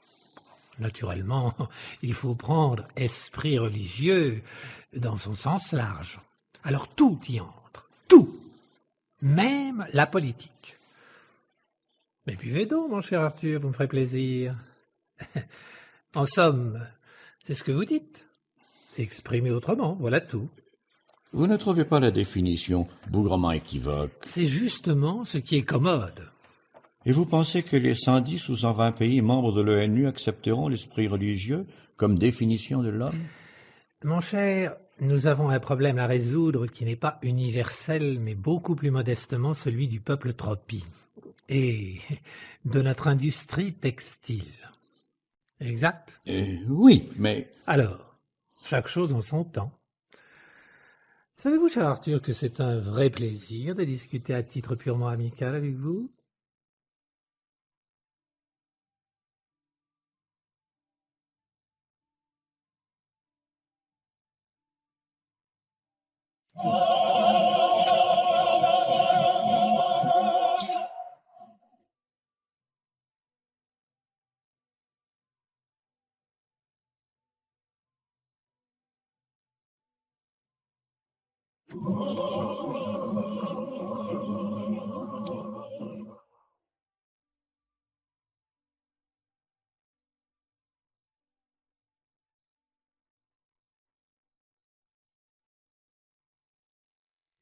Naturellement, il faut prendre esprit religieux dans son sens large. Alors tout y entre. Tout. Même la politique. Mais buvez d'eau, mon cher Arthur, vous me ferez plaisir. En somme, c'est ce que vous dites. Exprimez autrement, voilà tout. Vous ne trouvez pas la définition bougrement équivoque? C'est justement ce qui est commode. Et vous pensez que les 110 ou 120 pays membres de l'ONU accepteront l'esprit religieux comme définition de l'homme? Mon cher, nous avons un problème à résoudre qui n'est pas universel, mais beaucoup plus modestement celui du peuple tropi et de notre industrie textile. Exact? Oui, mais... Alors, chaque chose en son temps. Savez-vous, cher Arthur, que c'est un vrai plaisir de discuter à titre purement amical avec vous?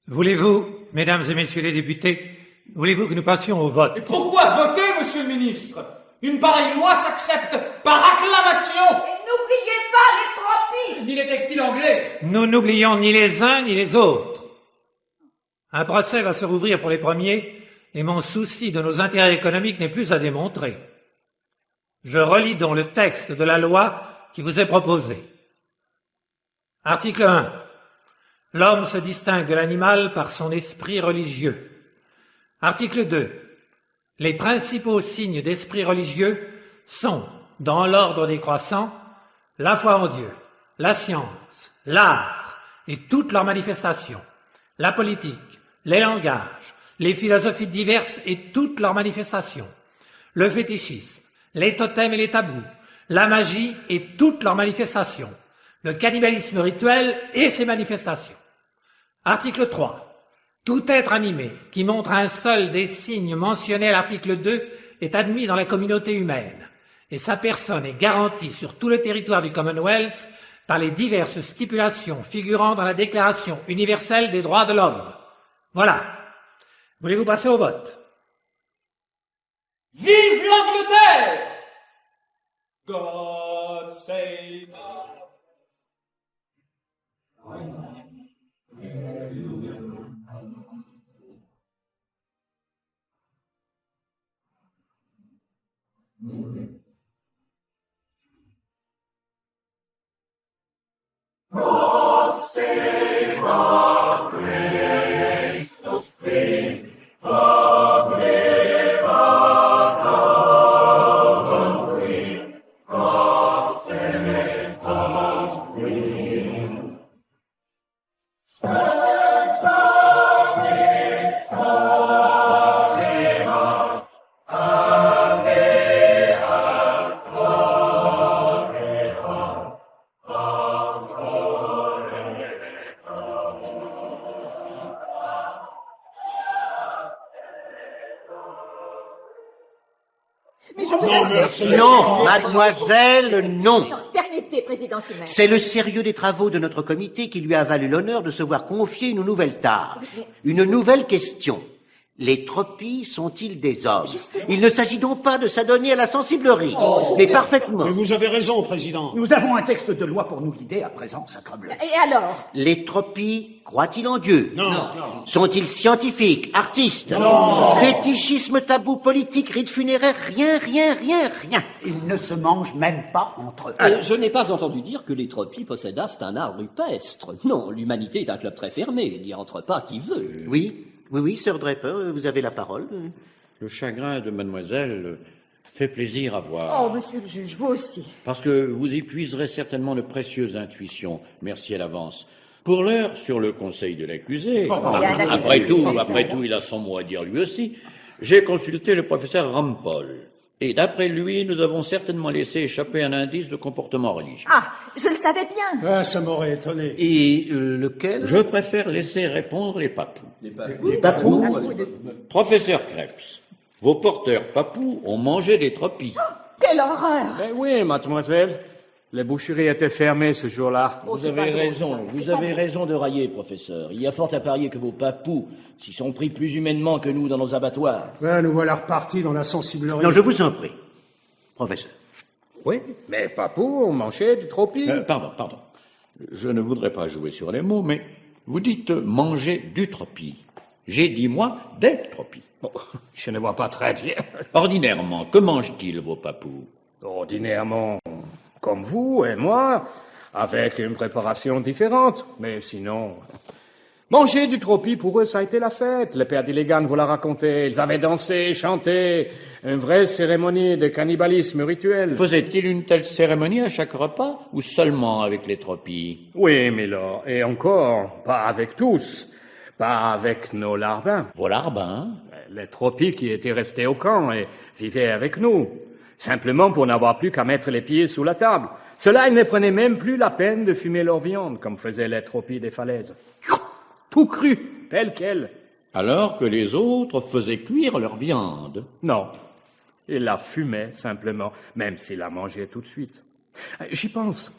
Voulez-vous, mesdames et messieurs les députés, voulez-vous que nous passions au vote? Et pourquoi voter, monsieur le ministre? Une pareille loi s'accepte par acclamation. Et n'oubliez pas les tropies. Ni les textiles anglais. Nous n'oublions ni les uns ni les autres. Un procès va se rouvrir pour les premiers, et mon souci de nos intérêts économiques n'est plus à démontrer. Je relis donc le texte de la loi qui vous est proposé. Article 1. L'homme se distingue de l'animal par son esprit religieux. Article 2. Les principaux signes d'esprit religieux sont, dans l'ordre décroissant, la foi en Dieu, la science, l'art et toutes leurs manifestations, la politique, les langages, les philosophies diverses et toutes leurs manifestations, le fétichisme, les totems et les tabous, la magie et toutes leurs manifestations, le cannibalisme rituel et ses manifestations. Article 3. Tout être animé qui montre un seul des signes mentionnés à l'article 2 est admis dans la communauté humaine, et sa personne est garantie sur tout le territoire du Commonwealth par les diverses stipulations figurant dans la Déclaration universelle des droits de l'homme. Voilà. Voulez-vous passer au vote? Vive l'Angleterre! God save God save our grace, the spring of liver Calvary. God save our Queen. Sons of Victorious, and may have glorious. Mais je vous assure... Non, mademoiselle, non. Non, permettez, président Schumer. C'est le sérieux des travaux de notre comité qui lui a valu l'honneur de se voir confier une nouvelle tâche, une nouvelle question. Les tropies sont-ils des hommes? Il ne s'agit donc pas de s'adonner à la sensiblerie, mais parfaitement. Mais vous avez raison, Président. Nous avons un texte de loi pour nous guider à présent, sacrebleu. Et alors? Les tropies croient-ils en Dieu? Non. Sont-ils scientifiques, artistes? Non. Fétichisme, tabou, politique, rite funéraire, rien. Ils ne se mangent même pas entre eux. Je n'ai pas entendu dire que les tropies possédassent un art rupestre. Non, l'humanité est un club très fermé, il n'y entre pas qui veut. Oui, Sir Draper, vous avez la parole. Le chagrin de mademoiselle fait plaisir à voir. Oh, monsieur le juge, vous aussi. Parce que vous y puiserez certainement de précieuses intuitions. Merci à l'avance. Pour l'heure, sur le conseil de l'accusé, après tout, il a son mot à dire lui aussi, j'ai consulté le professeur Rumpole. Et d'après lui, nous avons certainement laissé échapper un indice de comportement religieux. Ah, je le savais bien. Ah, ça m'aurait étonné. Et lequel? Je préfère laisser répondre les papous. Les papous? Professeur Krebs, vos porteurs papous ont mangé des tropies. Quelle horreur! Ben oui, mademoiselle. Les boucheries étaient fermées ce jour-là. Vous avez raison de railler, professeur. Il y a fort à parier que vos papous s'y sont pris plus humainement que nous dans nos abattoirs. Ouais, nous voilà repartis dans la sensiblerie. Non, je vous en prie, professeur. Oui, mais papous ont mangé du tropies. Pardon. Je ne voudrais pas jouer sur les mots, mais vous dites manger du tropi. J'ai dit, moi, des tropies. Oh, je ne vois pas très bien. Ordinairement, que mangent-ils, vos papous? Ordinairement, comme vous et moi, avec une préparation différente. Mais sinon, manger du tropi, pour eux, ça a été la fête. Le père d'Illigan vous l'a raconté. Ils avaient dansé, chanté. Une vraie cérémonie de cannibalisme rituel. Faisait-il une telle cérémonie à chaque repas ou seulement avec les tropis? Oui, milord. Et encore, pas avec tous. Pas avec nos larbins. Vos larbins? Les tropis qui étaient restés au camp et vivaient avec nous. Simplement pour n'avoir plus qu'à mettre les pieds sous la table. Cela, ils ne prenaient même plus la peine de fumer leur viande, comme faisaient les tropies des falaises. tout cru, tel quel. Alors que les autres faisaient cuire leur viande. Non, il la fumait simplement, même s'il la mangeait tout de suite. J'y pense.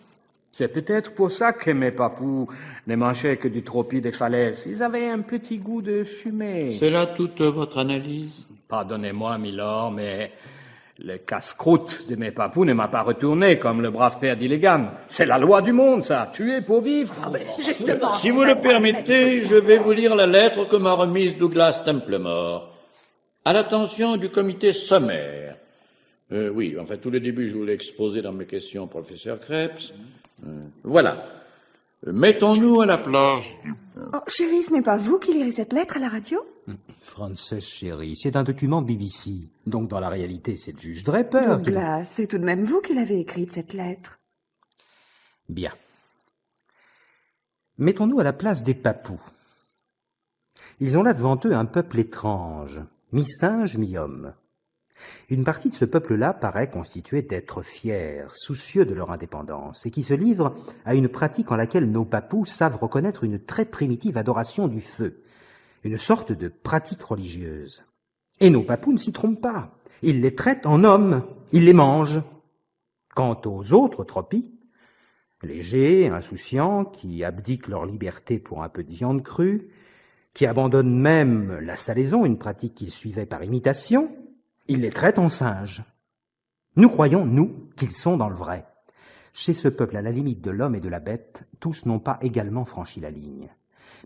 C'est peut-être pour ça que mes papous ne mangeaient que du tropi des falaises. Ils avaient un petit goût de fumée. C'est là toute votre analyse? Pardonnez-moi, milord, mais le casse-croûte de mes papous ne m'a pas retourné comme le brave père d'Illigan. C'est la loi du monde, ça. Tuer pour vivre. Justement. Si vous le permettez, je vais vous lire la lettre que m'a remise Douglas Templemore. À l'attention du comité sommaire. Oui, enfin, tout le début, je vous l'ai exposé dans mes questions au professeur Krebs. Voilà. Mettons-nous à la place. Oh, chérie, ce n'est pas vous qui lirez cette lettre à la radio? Frances, chérie, c'est un document BBC. Donc, dans la réalité, c'est le juge Draper qui... Douglas, c'est tout de même vous qui l'avez écrite, cette lettre. Bien. Mettons-nous à la place des papous. Ils ont là devant eux un peuple étrange, mi-singe, mi-homme. Une partie de ce peuple-là paraît constituée d'êtres fiers, soucieux de leur indépendance, et qui se livrent à une pratique en laquelle nos papous savent reconnaître une très primitive adoration du feu, une sorte de pratique religieuse. Et nos papous ne s'y trompent pas. Ils les traitent en hommes, ils les mangent. Quant aux autres tropis, légers, insouciants, qui abdiquent leur liberté pour un peu de viande crue, qui abandonnent même la salaison, une pratique qu'ils suivaient par imitation, ils les traitent en singes. Nous croyons, nous, qu'ils sont dans le vrai. Chez ce peuple, à la limite de l'homme et de la bête, tous n'ont pas également franchi la ligne.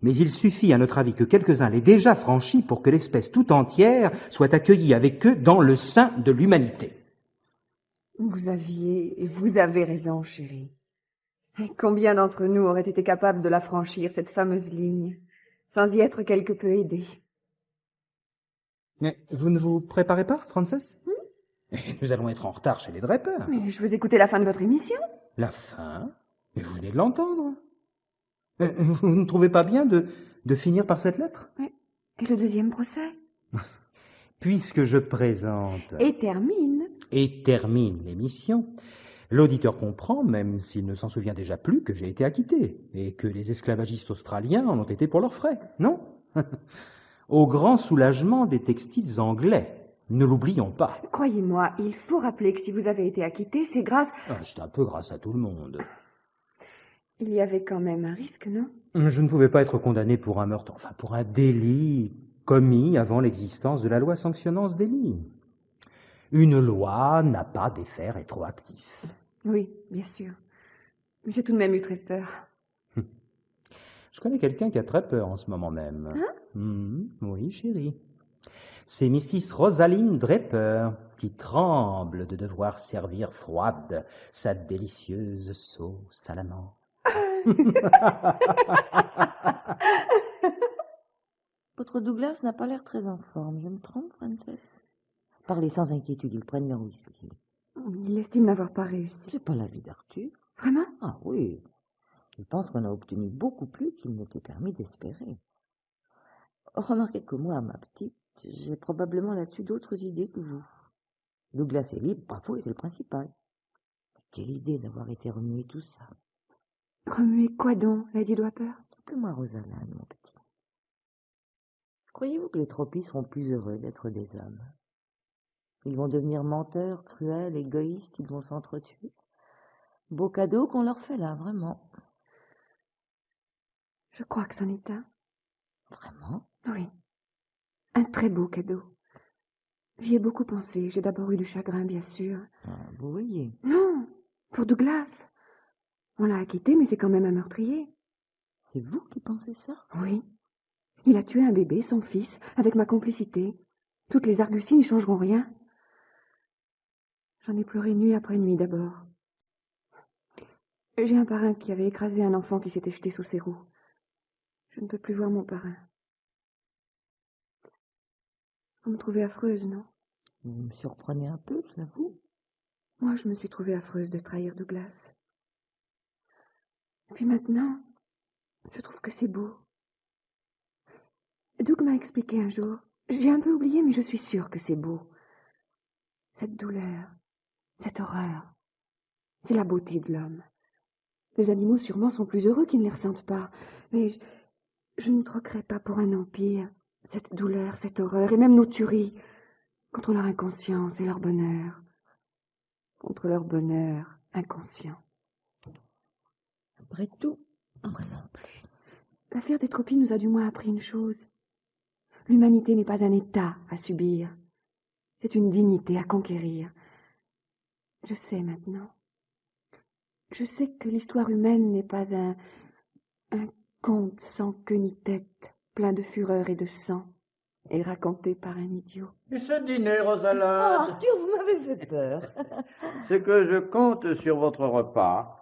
Mais il suffit, à notre avis, que quelques-uns l'aient déjà franchi pour que l'espèce tout entière soit accueillie avec eux dans le sein de l'humanité. Vous avez raison, chérie. Et combien d'entre nous auraient été capables de la franchir, cette fameuse ligne, sans y être quelque peu aidés? Mais vous ne vous préparez pas, Frances? Nous allons être en retard chez les Draper. Mais je veux écouter la fin de votre émission. La fin? Mais vous venez de l'entendre. Vous ne trouvez pas bien de finir par cette lettre? Oui. Et le deuxième procès? Puisque je présente Et termine l'émission, l'auditeur comprend, même s'il ne s'en souvient déjà plus, que j'ai été acquitté, et que les esclavagistes australiens en ont été pour leurs frais, non? Au grand soulagement des textiles anglais. Ne l'oublions pas. Croyez-moi, il faut rappeler que si vous avez été acquitté, c'est grâce... C'est un peu grâce à tout le monde. Il y avait quand même un risque, non? Je ne pouvais pas être condamné pour un meurtre, enfin pour un délit commis avant l'existence de la loi sanctionnant ce délit. Une loi n'a pas d'effet rétroactif. Oui, bien sûr. J'ai tout de même eu très peur. Je connais quelqu'un qui a très peur en ce moment même. Oui, chérie. C'est Mrs. Rosaline Draper qui tremble de devoir servir froide sa délicieuse sauce à la menthe. Votre Douglas n'a pas l'air très en forme, je me trompe, Frances? Parlez sans inquiétude, ils prennent leur whisky. Il estime n'avoir pas réussi. C'est pas l'avis d'Arthur. Vraiment? Ah oui. Il pense qu'on a obtenu beaucoup plus qu'il n'était permis d'espérer. Remarquez que moi, ma petite, j'ai probablement là-dessus d'autres idées que vous. Douglas est libre, bravo, et c'est le principal. Quelle idée d'avoir été remué tout ça. Remuer quoi donc, Lady Draper? Appelez-moi Rosaline, mon petit. Croyez-vous que les tropis seront plus heureux d'être des hommes? Ils vont devenir menteurs, cruels, égoïstes, ils vont s'entretuer. Beau cadeau qu'on leur fait là, vraiment. Je crois que c'en est un. Vraiment? Oui. Un très beau cadeau. J'y ai beaucoup pensé. J'ai d'abord eu du chagrin, bien sûr. Vous voyez. Non, pour Douglas. On l'a acquitté, mais c'est quand même un meurtrier. C'est vous qui pensez ça? Oui. Il a tué un bébé, son fils, avec ma complicité. Toutes les arguties n'y changeront rien. J'en ai pleuré nuit après nuit d'abord. J'ai un parrain qui avait écrasé un enfant qui s'était jeté sous ses roues. Je ne peux plus voir mon parrain. Vous me trouvez affreuse, non? Vous me surprenez un peu, je l'avoue. Moi, je me suis trouvée affreuse de trahir Douglas. Et puis maintenant, je trouve que c'est beau. Doug m'a expliqué un jour. J'ai un peu oublié, mais je suis sûre que c'est beau. Cette douleur, cette horreur, c'est la beauté de l'homme. Les animaux sûrement sont plus heureux qu'ils ne les ressentent pas. Mais Je ne troquerai pas pour un empire cette douleur, cette horreur, et même nos tueries, contre leur inconscience et leur bonheur. Contre leur bonheur inconscient. Après tout, moi non plus. L'affaire des Tropies nous a du moins appris une chose. L'humanité n'est pas un état à subir. C'est une dignité à conquérir. Je sais maintenant. Je sais que l'histoire humaine n'est pas un conte sans queue ni tête, plein de fureur et de sang, et raconté par un idiot. Et ce dîner, Oh, Rosalinde, Arthur, vous m'avez fait peur. c'est que je compte sur votre repas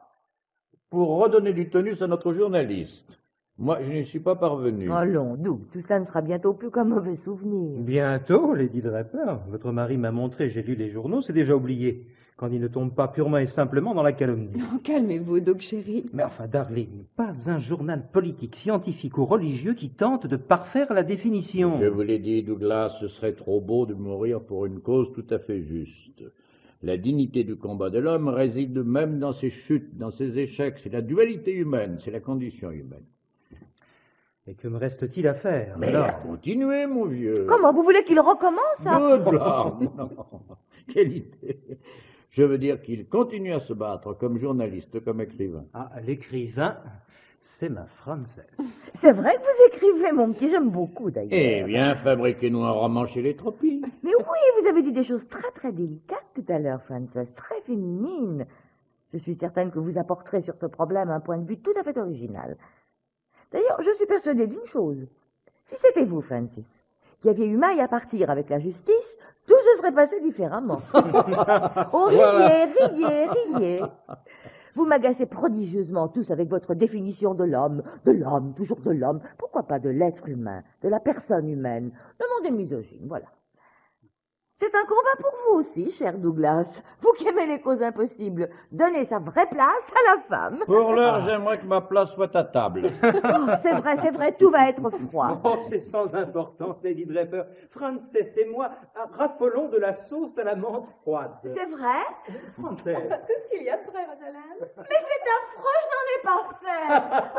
pour redonner du tonus à notre journaliste. Moi, je n'y suis pas parvenu. Allons-nous, tout cela ne sera bientôt plus qu'un mauvais souvenir. Bientôt, Lady Draper. Votre mari m'a montré, j'ai lu les journaux, c'est déjà oublié. Quand il ne tombe pas purement et simplement dans la calomnie. Non, calmez-vous, Doc chéri. Mais enfin, Darling, pas un journal politique, scientifique ou religieux qui tente de parfaire la définition. Je vous l'ai dit, Douglas, ce serait trop beau de mourir pour une cause tout à fait juste. La dignité du combat de l'homme réside même dans ses chutes, dans ses échecs. C'est la dualité humaine, c'est la condition humaine. Et que me reste-t-il à faire? Mais alors continuez, mon vieux. Comment, vous voulez qu'il recommence hein? Douglas, non, quelle idée. Je veux dire qu'il continue à se battre comme journaliste, comme écrivain. Ah, l'écrivain, c'est ma Frances. C'est vrai que vous écrivez, mon petit, j'aime beaucoup d'ailleurs. Eh bien, fabriquez-nous un roman chez les Tropies. Mais oui, vous avez dit des choses très très délicates tout à l'heure, Frances, très féminines. Je suis certaine que vous apporterez sur ce problème un point de vue tout à fait original. D'ailleurs, je suis persuadée d'une chose. Si c'était vous, Francis, qui aviez eu maille à partir avec la justice, tout se serait passé différemment. Oh, riez, Voilà. riez. Vous m'agacez prodigieusement tous avec votre définition de l'homme, toujours de l'homme. Pourquoi pas de l'être humain, de la personne humaine, le monde est misogyne, voilà. C'est un combat pour vous aussi, cher Douglas. Vous qui aimez les causes impossibles, donnez sa vraie place à la femme. Pour l'heure, j'aimerais que ma place soit à table. Oh, c'est vrai, tout va être froid. Oh, c'est sans importance, Lady Draper. Frances et moi raffolons de la sauce à la menthe froide. C'est vrai? Frances. Qu'est-ce qu'il y a de vrai, Rosalind? Mais c'est affreux, je n'en ai pas fait.